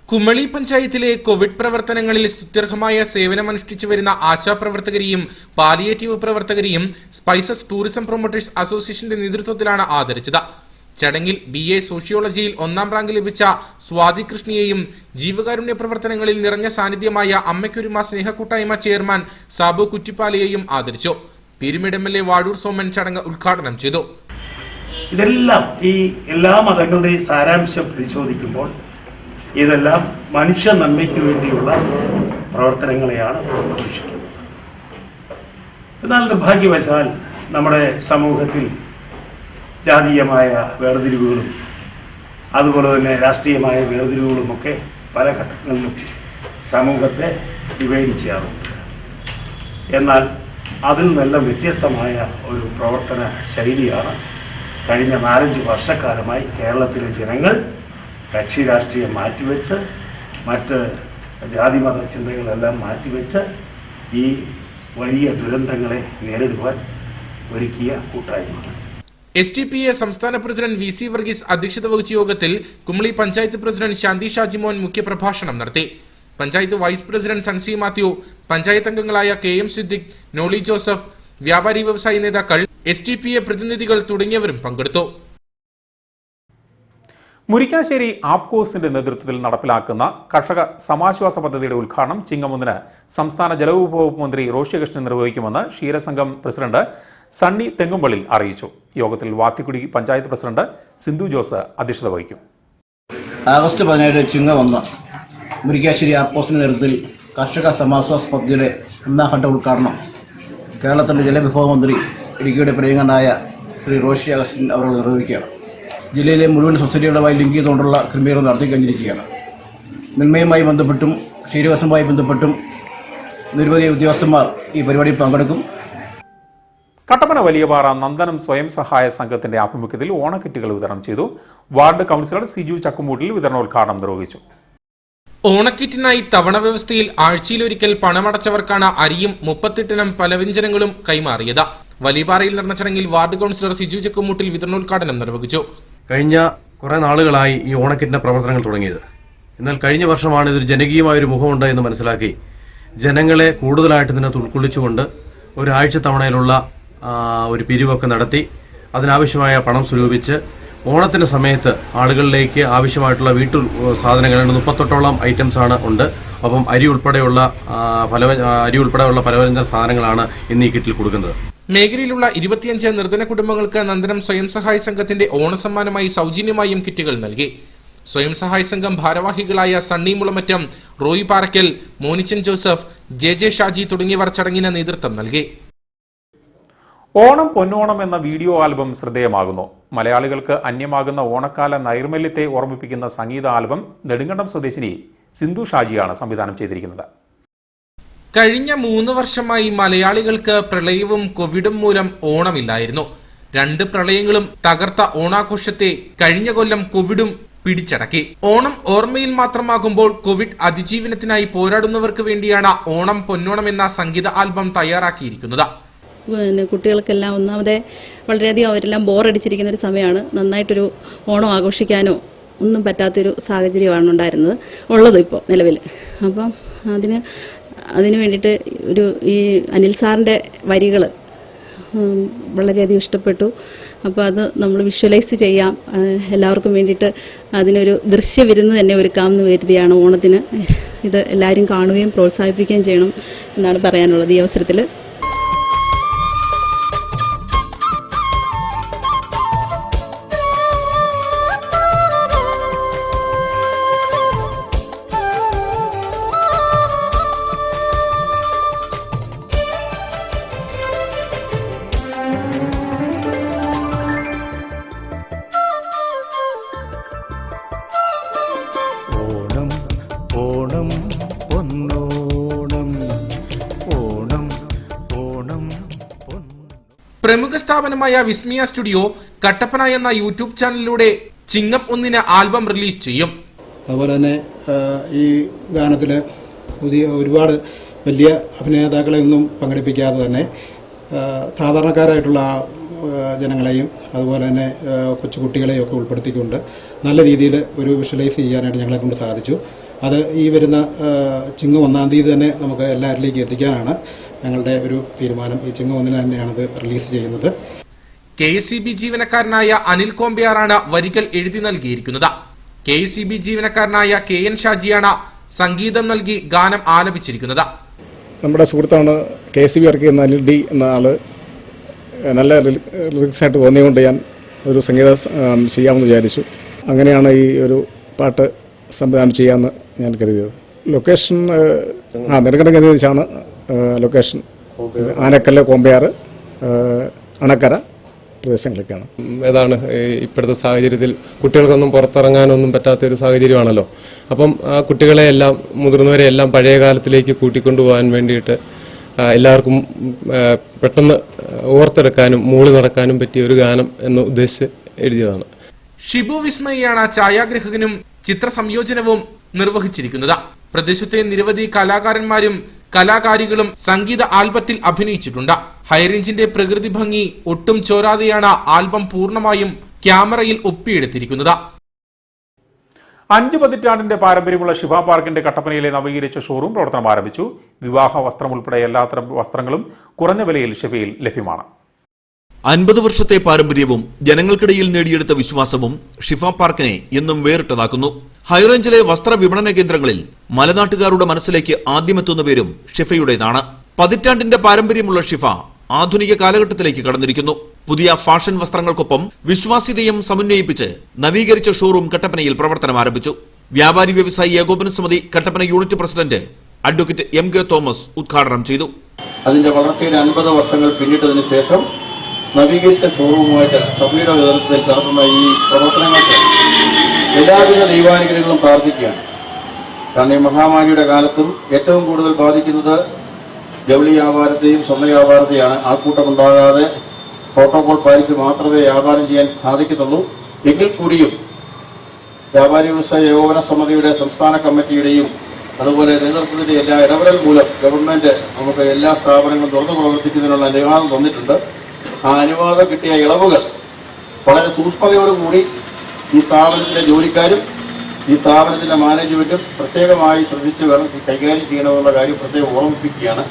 കുമളി പഞ്ചായത്തിലെ കോവിഡ് പ്രവർത്തനങ്ങളിൽ സുദീർഘമായ സേവനമനുഷ്ഠിച്ചു വരുന്ന ആശാപ്രവർത്തകരെയും പാലിയേറ്റീവ് പ്രവർത്തകരെയും സ്പൈസസ് ടൂറിസം പ്രൊമോട്ടേഴ്സ് അസോസിയേഷന്റെ നേതൃത്വത്തിലാണ് ആദരിച്ചത്. ചടങ്ങിൽ BA സോഷ്യോളജിയിൽ 1ാം റാങ്ക് ലഭിച്ച സ്വാതി കൃഷ്ണയെയും ജീവകാരുണ്യ പ്രവർത്തനങ്ങളിൽ നിറഞ്ഞ സാന്നിധ്യമായ അമ്മയ്ക്കൊരുമ സ്നേഹക്കൂട്ടായ്മ ചെയർമാൻ സാബു കുറ്റിപ്പാലയെയും ആദരിച്ചു. പീരുമേട് MLA വാഴൂർ സോമൻ ചടങ്ങ് ഉദ്ഘാടനം ചെയ്തു. ഇതെല്ലാം ഈ എല്ലാ മതങ്ങളുടെയും സാരാംശം പരിശോധിക്കുമ്പോൾ ഇതെല്ലാം മനുഷ്യ നന്മയ്ക്ക് വേണ്ടിയുള്ള പ്രവർത്തനങ്ങളെയാണ് പ്രതീക്ഷിക്കുന്നത്. എന്നാൽ നിർഭാഗ്യവശാൽ നമ്മുടെ സമൂഹത്തിൽ ജാതീയമായ വേർതിരിവുകളും അതുപോലെ തന്നെ രാഷ്ട്രീയമായ വേർതിരിവുകളുമൊക്കെ പല ഘട്ടങ്ങളിലും സമൂഹത്തെ ഡിവൈഡ് ചെയ്യാറുണ്ട്. എന്നാൽ അതിൽ നിന്നെല്ലാം വ്യത്യസ്തമായ ഒരു പ്രവർത്തന ശൈലിയാണ് കഴിഞ്ഞ 4-5 വർഷക്കാലമായി കേരളത്തിലെ ജനങ്ങൾ കക്ഷി രാഷ്ട്രീയം മാറ്റിവെച്ച് മറ്റ് ജാതിമത ചിന്തകളെല്ലാം മാറ്റിവെച്ച് ഈ വലിയ ദുരന്തങ്ങളെ നേരിടുവാൻ ഒരുക്കിയ കൂട്ടായ്മ. SDPA സംസ്ഥാന പ്രസിഡന്റ് VC വർഗീസ് അധ്യക്ഷത വഹിച്ച യോഗത്തിൽ കുമളി പഞ്ചായത്ത് പ്രസിഡന്റ് ശാന്തി ഷാജിമോൻ മുഖ്യപ്രഭാഷണം നടത്തി. പഞ്ചായത്ത് വൈസ് പ്രസിഡന്റ് സൺസി മാത്യു, പഞ്ചായത്ത് അംഗങ്ങളായ KM സിദ്ദിഖ്, നോളി ജോസഫ്, വ്യാപാരി വ്യവസായി നേതാക്കൾ, SDPA പ്രതിനിധികൾ തുടങ്ങിയവരും പങ്കെടുത്തു. മുരിക്കാശ്ശേരി ആപ്കോസിന്റെ നേതൃത്വത്തിൽ നടപ്പിലാക്കുന്ന കർഷക സമാശ്വാസ പദ്ധതിയുടെ ഉദ്ഘാടനം ചിങ്ങം 1 സംസ്ഥാന ജലവിഭവ മന്ത്രി റോഷി അഗസ്റ്റിൻ നിർവഹിക്കുമെന്ന് ക്ഷീരസംഘം പ്രസിഡന്റ് സണ്ണി തെങ്ങുംപള്ളിൽ അറിയിച്ചു. യോഗത്തിൽ വാത്തിക്കുടി പഞ്ചായത്ത് പ്രസിഡന്റ് സിന്ധു ജോസ് അധ്യക്ഷത വഹിക്കും. ആഗസ്റ്റ് 17 ചിങ്ങം 1 മുരിക്കാശ്ശേരി ആപ്കോസിന്റെ നേതൃത്വത്തിൽ കർഷക സമാശ്വാസ പദ്ധതിയുടെ 1ാം ഘട്ട ഉദ്ഘാടനം കേരളത്തിന്റെ ജലവിഭവ മന്ത്രി ഇടുക്കിയുടെ പ്രിയങ്കനായ ശ്രീ റോഷി അഗസ്റ്റിൻ അവർ നിർവഹിക്കുകയാണ്. ജില്ലയിലെ മുഴുവൻ സൊസൈറ്റികളുമായി ലിങ്ക് ചെയ്തുകൊണ്ടുള്ള ക്രമീകരണം നടത്തി കഴിഞ്ഞിരിക്കുകയാണ്. മിൽമയുമായി ബന്ധപ്പെട്ടും ക്ഷീരവശവുമായി ബന്ധപ്പെട്ടും നിരവധി ഉദ്യോഗസ്ഥന്മാർ ഈ പരിപാടിയിൽ പങ്കെടുക്കും. കട്ടപ്പന വലിയപാറ നന്ദനം സ്വയം സഹായ സംഘത്തിന്റെ ആഭിമുഖ്യത്തിൽ ഓണക്കിറ്റുകൾ വിതരണം ചെയ്തു. വാർഡ് കൗൺസിലർ സിജു ചക്കുമൂട്ടിൽ വിതരണോദ്ഘാടനം നിർവഹിച്ചു. ഓണക്കിറ്റിനായി തവണ വ്യവസ്ഥയിൽ ആഴ്ചയിലൊരിക്കൽ പണമടച്ചവർക്കാണ് അരിയും 38 ഇനം പലവ്യഞ്ജനങ്ങളും കൈമാറിയത്. വലിയപാറയിൽ നടന്ന ചടങ്ങിൽ വാർഡ് കൗൺസിലർ സിജു ചക്കുമൂട്ടിൽ വിതരണോദ്ഘാടനം നിർവഹിച്ചു. കഴിഞ്ഞ കുറേ നാളുകളായി ഈ ഓണക്കിറ്റിന്റെ പ്രവർത്തനങ്ങൾ തുടങ്ങിയത്. എന്നാൽ കഴിഞ്ഞ വർഷമാണ് ഇതൊരു ജനകീയമായൊരു മുഖമുണ്ട് എന്ന് മനസ്സിലാക്കി ജനങ്ങളെ കൂടുതലായിട്ട് ഇതിനകത്ത് ഉൾക്കൊള്ളിച്ചുകൊണ്ട് ഒരാഴ്ച തവണയിലുള്ള ഒരു പിരിവൊക്കെ നടത്തി അതിനാവശ്യമായ പണം സ്വരൂപിച്ച് ഓണത്തിൻ്റെ സമയത്ത് ആളുകളിലേക്ക് ആവശ്യമായിട്ടുള്ള വീട്ടു സാധനങ്ങൾ 38ഓളം ഐറ്റംസാണ് ഉണ്ട്. അപ്പം അരി ഉൾപ്പെടെയുള്ള പലവ്യഞ്ജന സാധനങ്ങളാണ് ഇന്ന് ഈ കിറ്റിൽ കൊടുക്കുന്നത്. മേഖലയിലുള്ള 25 നിർധന കുടുംബങ്ങൾക്ക് നന്ദനം സ്വയം സഹായ സംഘത്തിന്റെ ഓണസമ്മാനമായി സൗജന്യമായും കിറ്റുകൾ നൽകി. സ്വയം സഹായ സംഘം ഭാരവാഹികളായ സണ്ണി മുളമറ്റം, റോയി പാറയ്ക്കൽ, മോനിച്ചൻ ജോസഫ്, JJ ഷാജി തുടങ്ങിയവർ ചടങ്ങിന് നേതൃത്വം നൽകി. ഓണം പൊന്നോണം എന്ന വീഡിയോ ആൽബം ശ്രദ്ധേയമാകുന്നു. മലയാളികൾക്ക് അന്യമാകുന്ന ഓണക്കാല നൈർമല്യത്തെ ഓർമ്മിപ്പിക്കുന്ന സംഗീത ആൽബം നെടുങ്കണ്ടം സ്വദേശിനി സിന്ധു ഷാജിയാണ് സംവിധാനം ചെയ്തിരിക്കുന്നത്. കഴിഞ്ഞ 3 വർഷമായി മലയാളികൾക്ക് പ്രളയവും കോവിഡും മൂലം ഓണമില്ലായിരുന്നു. 2 പ്രളയങ്ങളും തകർത്ത ഓണാഘോഷത്തെ കഴിഞ്ഞ കൊല്ലം കോവിഡും പിടിച്ചടക്കി. ഓണം ഓർമ്മയിൽ മാത്രമാകുമ്പോൾ കോവിഡ് അതിജീവനത്തിനായി പോരാടുന്നവർക്ക് വേണ്ടിയാണ് ഓണം പൊന്നോണം എന്ന സംഗീത ആൽബം തയ്യാറാക്കിയിരിക്കുന്നത്. കുട്ടികൾക്കെല്ലാം ഒന്നാമതെ വളരെയധികം അവരെല്ലാം ബോറടിച്ചിരിക്കുന്ന ഒരു സമയമാണ്. നന്നായിട്ടൊരു ഓണം ആഘോഷിക്കാനോ ഒന്നും പറ്റാത്തൊരു സാഹചര്യമാണ് ഉള്ളത് ഇപ്പോൾ നിലവിൽ. അപ്പം അതിന് വേണ്ടിയിട്ട് ഈ അനിൽ സാറിൻ്റെ വരികൾ വളരെയധികം ഇഷ്ടപ്പെട്ടു. അപ്പോൾ അത് നമ്മൾ വിഷ്വലൈസ് ചെയ്യാം, എല്ലാവർക്കും വേണ്ടിയിട്ട് അതിനൊരു ദൃശ്യവിരുന്ന് തന്നെ ഒരുക്കാമെന്ന് കരുതിയാണ് ഓണത്തിന്. ഇത് എല്ലാവരും കാണുകയും പ്രോത്സാഹിപ്പിക്കുകയും ചെയ്യണം എന്നാണ് പറയാനുള്ളത് ഈ അവസരത്തിൽ. പ്രമുഖ സ്ഥാപനമായ വിസ്മയ സ്റ്റുഡിയോ കട്ടപ്പന എന്ന യൂട്യൂബ് ചാനലിലൂടെ ചിങ്ങം 1 ആൽബം റിലീസ് ചെയ്യും. അതുപോലെ തന്നെ ഈ ഗാനത്തിൽ ഒരുപാട് വലിയ അഭിനേതാക്കളെ ഒന്നും പങ്കെടുപ്പിക്കാതെ തന്നെ സാധാരണക്കാരായിട്ടുള്ള ജനങ്ങളെയും അതുപോലെ തന്നെ കൊച്ചുകുട്ടികളെയും ഒക്കെ ഉൾപ്പെടുത്തിക്കൊണ്ട് നല്ല രീതിയിൽ ഒരു വിഷ്വലൈസ് ചെയ്യാനായിട്ട് ഞങ്ങളെ കൊണ്ട് സാധിച്ചു. അത് ഈ വരുന്ന ചിങ്ങം 1 തീയതി തന്നെ നമുക്ക് എല്ലാവരിലേക്കും എത്തിക്കാനാണ് ഞങ്ങളുടെ ഒരു തീരുമാനം. ഈ ചിങ്ങം 1 തന്നെയാണത് റിലീസ് ചെയ്യുന്നത്. KSEB ജീവനക്കാരനായ അനിൽ കോമ്പിയാറാണ് വരികൾ എഴുതി നൽകിയിരിക്കുന്നത്. KSEB ജീവനക്കാരനായ KN ഷാജിയാണ് സംഗീതം നൽകി ഗാനം ആലപിച്ചിരിക്കുന്നത്. നമ്മുടെ സുഹൃത്താണ് KSEB വർക്ക് ചെയ്യുന്ന അനിൽ ഡി എന്ന ആള് നല്ല ലിറിക്സായിട്ട് തോന്നിയുകൊണ്ട് ഞാൻ ഒരു സംഗീതം ചെയ്യാമെന്ന് വിചാരിച്ചു. അങ്ങനെയാണ് ഈ ഒരു പാട്ട് സംവിധാനം ചെയ്യാമെന്ന് ഞാൻ കരുതിയത്. ലൊക്കേഷൻ നെടുങ്കണ്ടം കേന്ദ്രീകരിച്ചാണ് ലൊക്കേഷൻ. ആനക്കല്ല്, കോമ്പയാറ്, അണക്കര പ്രദേശങ്ങളൊക്കെയാണ്. ഏതാണ് ഇപ്പോഴത്തെ സാഹചര്യത്തിൽ കുട്ടികൾക്കൊന്നും പുറത്തിറങ്ങാനൊന്നും പറ്റാത്ത ഒരു സാഹചര്യമാണല്ലോ. അപ്പം ആ കുട്ടികളെ എല്ലാം മുതിർന്നവരെ എല്ലാം പഴയ കാലത്തിലേക്ക് കൂട്ടിക്കൊണ്ടുപോകാൻ വേണ്ടിയിട്ട് എല്ലാവർക്കും പെട്ടെന്ന് ഓർത്തെടുക്കാനും മൂളി നടക്കാനും പറ്റിയ ഒരു ഗാനം എന്ന് ഉദ്ദേശിച്ച് എഴുതിയതാണ്. ഷിബു വിസ്മയാണ് ഛായാഗ്രഹകനും ചിത്ര സംയോജനവും നിർവഹിച്ചിരിക്കുന്നത്. പ്രദേശത്തെ നിരവധി കലാകാരന്മാരും കലാകാരികളും സംഗീത ആൽബത്തിൽ അഭിനയിച്ചിട്ടുണ്ട്. ഹൈറേഞ്ചിന്റെ പ്രകൃതി ഭംഗി ഒട്ടും ചോരാതെയാണ് ആൽബം പൂർണ്ണമായും ക്യാമറയിൽ ഒപ്പിയെടുത്തിരിക്കുന്നത്. 5 പതിറ്റാണ്ടിന്റെ പാരമ്പര്യമുള്ള ശിവ പാർക്കിന്റെ കട്ടപ്പനയിലെ നവീകരിച്ച ഷോറൂം പ്രവർത്തനം ആരംഭിച്ചു. വിവാഹ വസ്ത്രം ഉൾപ്പെടെ എല്ലാത്തരം വസ്ത്രങ്ങളും കുറഞ്ഞ വിലയിൽ ഷിവയിൽ ലഭ്യമാണ്. 50 വർഷത്തെ പാരമ്പര്യവും ജനങ്ങൾക്കിടയിൽ നേടിയെടുത്ത വിശ്വാസവും ഷിഫ പാർക്കിനെ എന്നും വേറിട്ടതാക്കുന്നു. ഹൈറേഞ്ചിലെ വസ്ത്ര വിപണന കേന്ദ്രങ്ങളിൽ മലനാട്ടുകാരുടെ മനസ്സിലേക്ക് ആദ്യമെത്തുന്ന പേരും ഷിഫയുടേതാണ്. പതിറ്റാണ്ടിന്റെ പാരമ്പര്യമുള്ള ഷിഫ ആധുനിക കാലഘട്ടത്തിലേക്ക് കടന്നിരിക്കുന്നു. പുതിയ ഫാഷൻ വസ്ത്രങ്ങൾക്കൊപ്പം വിശ്വാസ്യതയും സമന്വയിപ്പിച്ച് നവീകരിച്ച ഷോറൂം കട്ടപ്പനയിൽ പ്രവർത്തനം ആരംഭിച്ചു. വ്യാപാരി വ്യവസായി ഏകോപന സമിതി Kattappana unit president advocate MK Thomas ഉദ്ഘാടനം ചെയ്തു. അതിന്റെ വളർച്ചയുടെ 50 വർഷങ്ങൾ പിന്നിട്ടതിന് ശേഷം നവീകരിച്ച ഷോറൂമുമായിട്ട് സഭയുടെ നേതൃത്വത്തിൽ നടത്തുന്ന ഈ പ്രവർത്തനങ്ങൾക്ക് എല്ലാവിധ ദൈവാനുഗ്രഹങ്ങളും പ്രാർത്ഥിക്കുകയാണ്. കാരണം ഈ മഹാമാരിയുടെ കാലത്തും ഏറ്റവും കൂടുതൽ ബാധിക്കുന്നത് ജൗളി വ്യാപാരത്തെയും സ്വർണ്ണ വ്യാപാരത്തെയാണ്. ആൾക്കൂട്ടമുണ്ടാകാതെ പ്രോട്ടോകോൾ പാലിച്ച് മാത്രമേ വ്യാപാരം ചെയ്യാൻ സാധിക്കത്തുള്ളൂ. എങ്കിൽ കൂടിയും വ്യാപാരി വ്യവസായ ഏകോപന സമിതിയുടെ സംസ്ഥാന കമ്മിറ്റിയുടെയും അതുപോലെ നേതൃത്വത്തിന്റെ എല്ലാ ഇടപെടൽ മൂലം ഗവൺമെന്റ് നമുക്ക് എല്ലാ സ്ഥാപനങ്ങളും തുറന്നു പ്രവർത്തിക്കുന്നതിനുള്ള അനുവാദം തന്നിട്ടുണ്ട്. ആ അനുവാദം കിട്ടിയ ഇളവുകൾ വളരെ സൂക്ഷ്മതയോടുകൂടി ഈ സ്ഥാപനത്തിലെ ജോലിക്കാരും ഈ സ്ഥാപനത്തിന്റെ മാനേജ്മെന്റും പ്രത്യേകമായി ശ്രദ്ധിച്ച് വേണം കൈകാര്യം ചെയ്യണമെന്നുള്ള കാര്യം പ്രത്യേകം ഓർമ്മിപ്പിക്കുകയാണ്.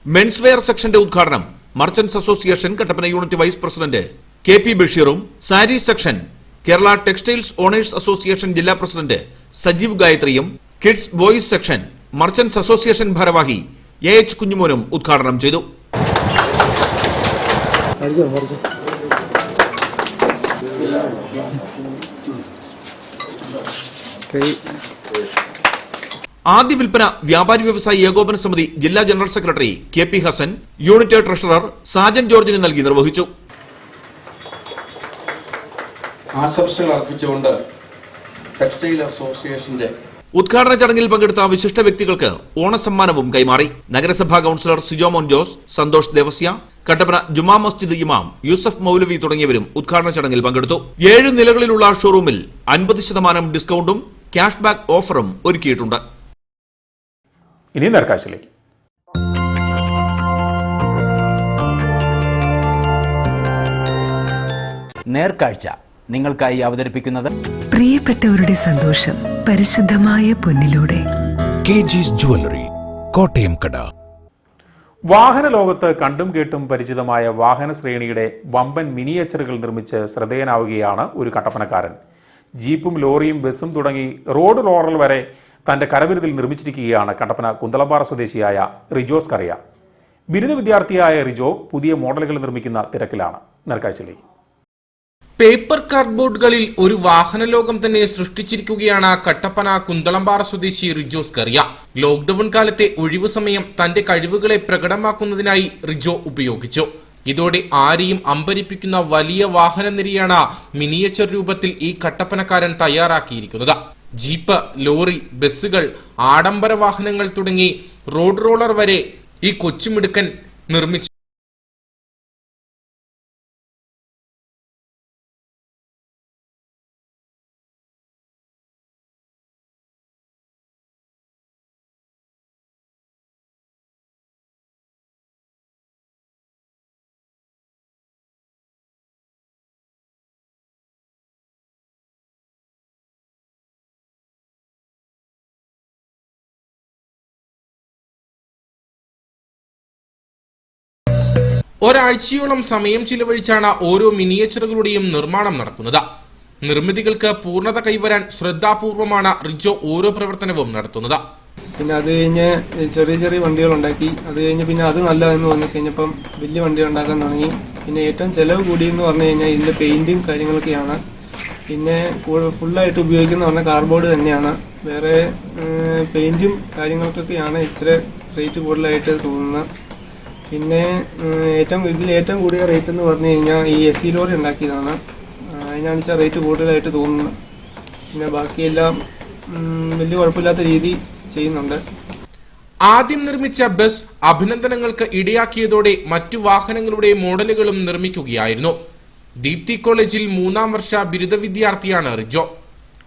മെൻസ് വെയർ സെക്ഷന്റെ ഉദ്ഘാടനം merchants association Kattappana unit vice president KP ബഷീറും sari section Kerala textiles owners association ജില്ലാ പ്രസിഡന്റ് സജീവ് ഗായത്രിയും kids boys section merchants association ഭാരവാഹി AH കുഞ്ഞുമോനും ഉദ്ഘാടനം ചെയ്തു. ആദ്യ വിൽപ്പന വ്യാപാരി വ്യവസായി ഏകോപന സമിതി ജില്ലാ general secretary KP Hasan unit treasurer Sajan ജോർജിന് നൽകി നിർവഹിച്ചു. ആശംസകൾ അർപ്പിച്ചുകൊണ്ട് ടെക്സ്റ്റൈൽ അസോസിയേഷന്റെ ഉദ്ഘാടന ചടങ്ങിൽ പങ്കെടുത്ത വിശിഷ്ട വ്യക്തികൾക്ക് ഓണസമ്മാനവും കൈമാറി. നഗരസഭാ കൌൺസിലർ സിജോമോൻ ജോസ്, സന്തോഷ് ദേവസ്യ, കട്ടപ്പന ജുമാ മസ്ജിദ് ഇമാം യൂസഫ് മൗലവി തുടങ്ങിയവരും ഉദ്ഘാടന ചടങ്ങിൽ പങ്കെടുത്തു. 7 നിലകളിലുള്ള ഷോറൂമിൽ 50% ഡിസ്കൌണ്ടും ക്യാഷ് ബാക്ക് ഓഫറും ഒരുക്കിയിട്ടുണ്ട്. ഇനി നേർക്കാഴ്ചയിലേക്ക്. നേർക്കാഴ്ച നിങ്ങൾക്കായി അവതരിപ്പിക്കുന്നത് പ്രിയപ്പെട്ടവരുടെ സന്തോഷം പരിശുദ്ധമായ പൊന്നിലൂടെ KG's ജ്വല്ലറി, കോട്ടയം കട. വാഹന ലോകത്ത് കണ്ടും കേട്ടും പരിചിതമായ വാഹന ശ്രേണിയുടെ വമ്പൻ മിനിയേച്ചറുകൾ നിർമ്മിച്ച് ശ്രദ്ധേയനാവുകയാണ് ഒരു കട്ടപ്പനക്കാരൻ. ജീപ്പും ലോറിയും ബസ്സും തുടങ്ങി റോഡ് റോളർ വരെ തന്റെ കരവിരുതിൽ നിർമ്മിച്ചിരിക്കുകയാണ് കട്ടപ്പന കുന്തളംപാറ സ്വദേശിയായ റിജോസ് കറിയ. ബിരുദ വിദ്യാർത്ഥിയായ റിജോ പുതിയ മോഡലുകൾ നിർമ്മിക്കുന്ന തിരക്കിലാണ്. നേർക്കാഴ്ചയിലേക്ക്. പേപ്പർ കാർഡ്ബോർഡുകളിൽ ഒരു വാഹന ലോകം തന്നെ സൃഷ്ടിച്ചിരിക്കുകയാണ് കട്ടപ്പന കുന്തളംപാറ സ്വദേശി റിജോസ് കറിയ. ലോക്ഡൌൺ കാലത്തെ ഒഴിവു സമയം തന്റെ കഴിവുകളെ പ്രകടമാക്കുന്നതിനായി റിജോ ഉപയോഗിച്ചു. ഇതോടെ ആരെയും അമ്പരിപ്പിക്കുന്ന വലിയ വാഹന നിരയാണ് മിനിയേച്ചർ രൂപത്തിൽ ഈ കട്ടപ്പനക്കാരൻ തയ്യാറാക്കിയിരിക്കുന്നത്. ജീപ്പ്, ലോറി, ബസ്സുകൾ, ആഡംബര വാഹനങ്ങൾ തുടങ്ങി റോഡ് റോളർ വരെ ഈ കൊച്ചുമിടുക്കൻ നിർമ്മിച്ചു. ഒരാഴ്ചയോളം സമയം ചിലവഴിച്ചാണ് ഓരോ മിനിയേച്ചറുകളുടെയും നിർമ്മാണം നടക്കുന്നത്. നിർമ്മിതികൾക്ക് പൂർണ്ണത കൈവരാൻ ശ്രദ്ധാപൂർവമാണ് റിജോ ഓരോ പ്രവർത്തനവും നടത്തുന്നത്. പിന്നെ അത് കഴിഞ്ഞ് ചെറിയ ചെറിയ വണ്ടികൾ ഉണ്ടാക്കി. അത് കഴിഞ്ഞ് പിന്നെ അത് നല്ലതെന്ന് വന്നു കഴിഞ്ഞപ്പം വലിയ വണ്ടികൾ ഉണ്ടാക്കാൻ തുടങ്ങി. പിന്നെ ഏറ്റവും ചിലവ് കൂടിയെന്ന് പറഞ്ഞു കഴിഞ്ഞാൽ ഇതിന്റെ പെയിന്റും കാര്യങ്ങളൊക്കെയാണ്. പിന്നെ ഫുള്ളായിട്ട് ഉപയോഗിക്കുന്ന പറഞ്ഞാൽ കാർഡ്ബോർഡ് തന്നെയാണ്. വേറെ പെയിന്റും കാര്യങ്ങൾക്കൊക്കെയാണ് ഇച്ചിരി റേറ്റ് കൂടുതലായിട്ട് തോന്നുന്നത്. പിന്നെ ഏറ്റവും കൂടിയ റേറ്റ് എന്ന് പറഞ്ഞു കഴിഞ്ഞാൽ ഈ SC ലോറി ഉണ്ടാക്കിയതാണ്. അതിനാണ് വെച്ചാൽ റേറ്റ് കൂടുതലായിട്ട് തോന്നുന്നത്. പിന്നെ ബാക്കിയെല്ലാം വലിയ കുഴപ്പമില്ലാത്ത രീതി ചെയ്യുന്നുണ്ട്. ആദ്യം നിർമ്മിച്ച ബസ് അഭിനന്ദനങ്ങൾക്ക് ഇടയാക്കിയതോടെ മറ്റു വാഹനങ്ങളുടെ മോഡലുകളും നിർമ്മിക്കുകയായിരുന്നു. ദീപ്തി കോളേജിൽ 3ാം വർഷ ബിരുദ വിദ്യാർത്ഥിയാണ് റിജോ.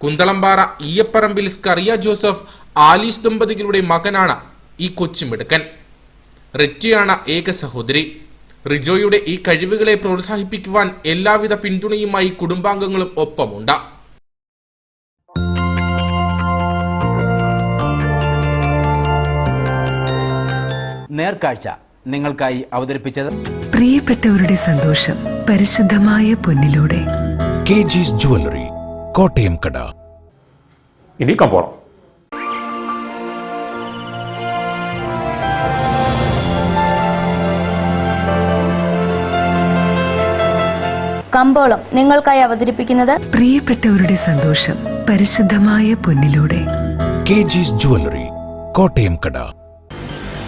കുന്തളംപാറ ഈയപ്പറമ്പിൽ സ്കറിയ ജോസഫ്, ആലീസ് ദമ്പതികളുടെ മകനാണ് ഈ കൊച്ചുമിടുക്കൻ. റിറ്റിയാണ് ഏക സഹോദരി. റിജോയുടെ ഈ കഴിവുകളെ പ്രോത്സാഹിപ്പിക്കുവാൻ എല്ലാവിധ പിന്തുണയുമായി കുടുംബാംഗങ്ങളും ഒപ്പമുണ്ട്. നേർക്കാഴ്ച നിങ്ങൾക്കായി അവതരിപ്പിച്ചത് പ്രിയപ്പെട്ടവരുടെ സന്തോഷം പരിശുദ്ധമായ പൊന്നിലൂടെ KG's ജ്വല്ലറി, കോട്ടയം കട. ഇനി കമ്പോളം. കമ്പോളം നിങ്ങൾക്കായി അവതരിപ്പിക്കുന്നത് പ്രിയപ്പെട്ടവരുടെ സന്തോഷം പരിശുദ്ധമായ പൊന്നിലൂടെ KG's ജ്വല്ലറി, കോട്ടയം കട.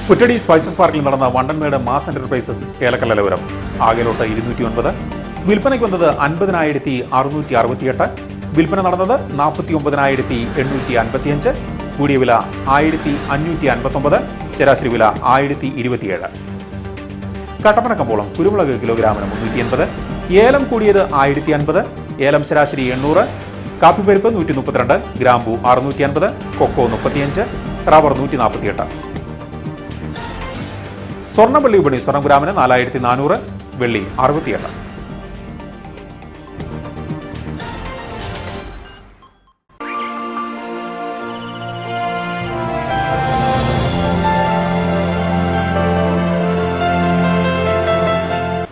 പുറ്റടി സ്പൈസസ് പാർക്കിൽ നടന്ന വണ്ടൻമേട് മാസ് എന്റർപ്രൈസസ് ഏലക്കല്ലലപുരം ആകെലോട്ട് 209, വിൽപ്പനയ്ക്ക് വന്നത് 50,668, വിൽപ്പന നടന്നത് 49,855, കൂടിയ വില 1,559, ശരാശരി വില 1,027. കട്ടപ്പന കമ്പോളം കുരുമുളക് കിലോഗ്രാമിന് 380, ഏലം കൂടിയത് 1,050, ഏലം ശരാശരി 800, കാപ്പിപ്പരിപ്പ് 132, ഗ്രാമ്പു 650, കൊക്കോ 35, റബ്ബർ 148. സ്വർണ്ണവെള്ളി വിപണി സ്വർണ്ണം ഗ്രാമിന് 4,400, വെള്ളി 68.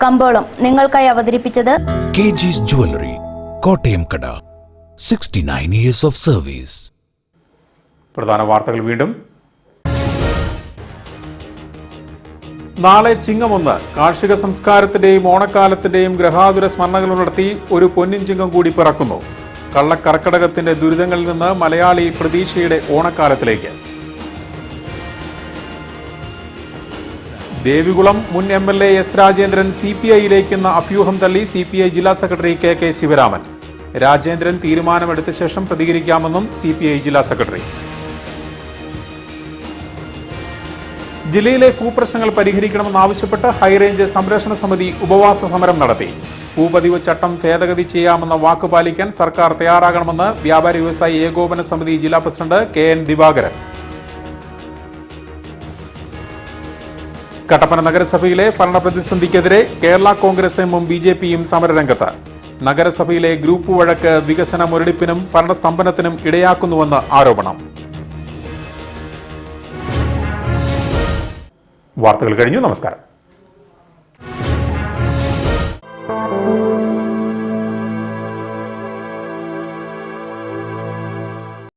കമ്പോളം നിങ്ങൾക്കായി അവതരിപ്പിച്ചത് KG's ജ്വല്ലറി, കോട്ടയം കട. 69 years of service. പ്രധാന വാർത്തകൾ വീണ്ടും. നാളെ ചിങ്ങം 1 കാർഷിക സംസ്കാരത്തിന്റെയും ഓണക്കാലത്തിന്റെയും ഗ്രഹാതുര സ്മരണകൾ ഉണർത്തി ഒരു പൊന്നിൻ ചിങ്ങം കൂടി പിറക്കുന്നു. കള്ളക്കർക്കടകത്തിന്റെ ദുരിതങ്ങളിൽ നിന്ന് മലയാളി പ്രതീക്ഷയുടെ ഓണക്കാലത്തിലേക്ക്. ദേവികുളം മുൻ MLA S രാജേന്ദ്രൻ CPIയിലേക്കെന്ന അഭ്യൂഹം തള്ളി CPI ജില്ലാ സെക്രട്ടറി KK ശിവരാമൻ. രാജേന്ദ്രൻ തീരുമാനമെടുത്ത ശേഷം പ്രതികരിക്കാമെന്നും CPI ജില്ലാ സെക്രട്ടറി. ജില്ലയിലെ ഭൂപ്രശ്നങ്ങൾ പരിഹരിക്കണമെന്നാവശ്യപ്പെട്ട് ഹൈറേഞ്ച് സംരക്ഷണ സമിതി ഉപവാസ സമരം നടത്തി. ഭൂപതിവ് ചട്ടം ഭേദഗതി ചെയ്യാമെന്ന വാക്ക് പാലിക്കാൻ സർക്കാർ തയ്യാറാകണമെന്ന് വ്യാപാരി വ്യവസായി ഏകോപന സമിതി ജില്ലാ പ്രസിഡന്റ് KN ദിവാകരൻ. കട്ടപ്പന നഗരസഭയിലെ ഭരണപ്രതിസന്ധിക്കെതിരെ കേരള കോൺഗ്രസ് എമ്മും BJPയും സമരരംഗത്ത്. നഗരസഭയിലെ ഗ്രൂപ്പ് വഴക്ക് വികസന മുരടിപ്പിനും ഭരണസ്തംഭനത്തിനും ഇടയാക്കുന്നുവെന്ന് ആരോപണം. വാർത്തകൾ കഴിഞ്ഞു. നമസ്കാരം.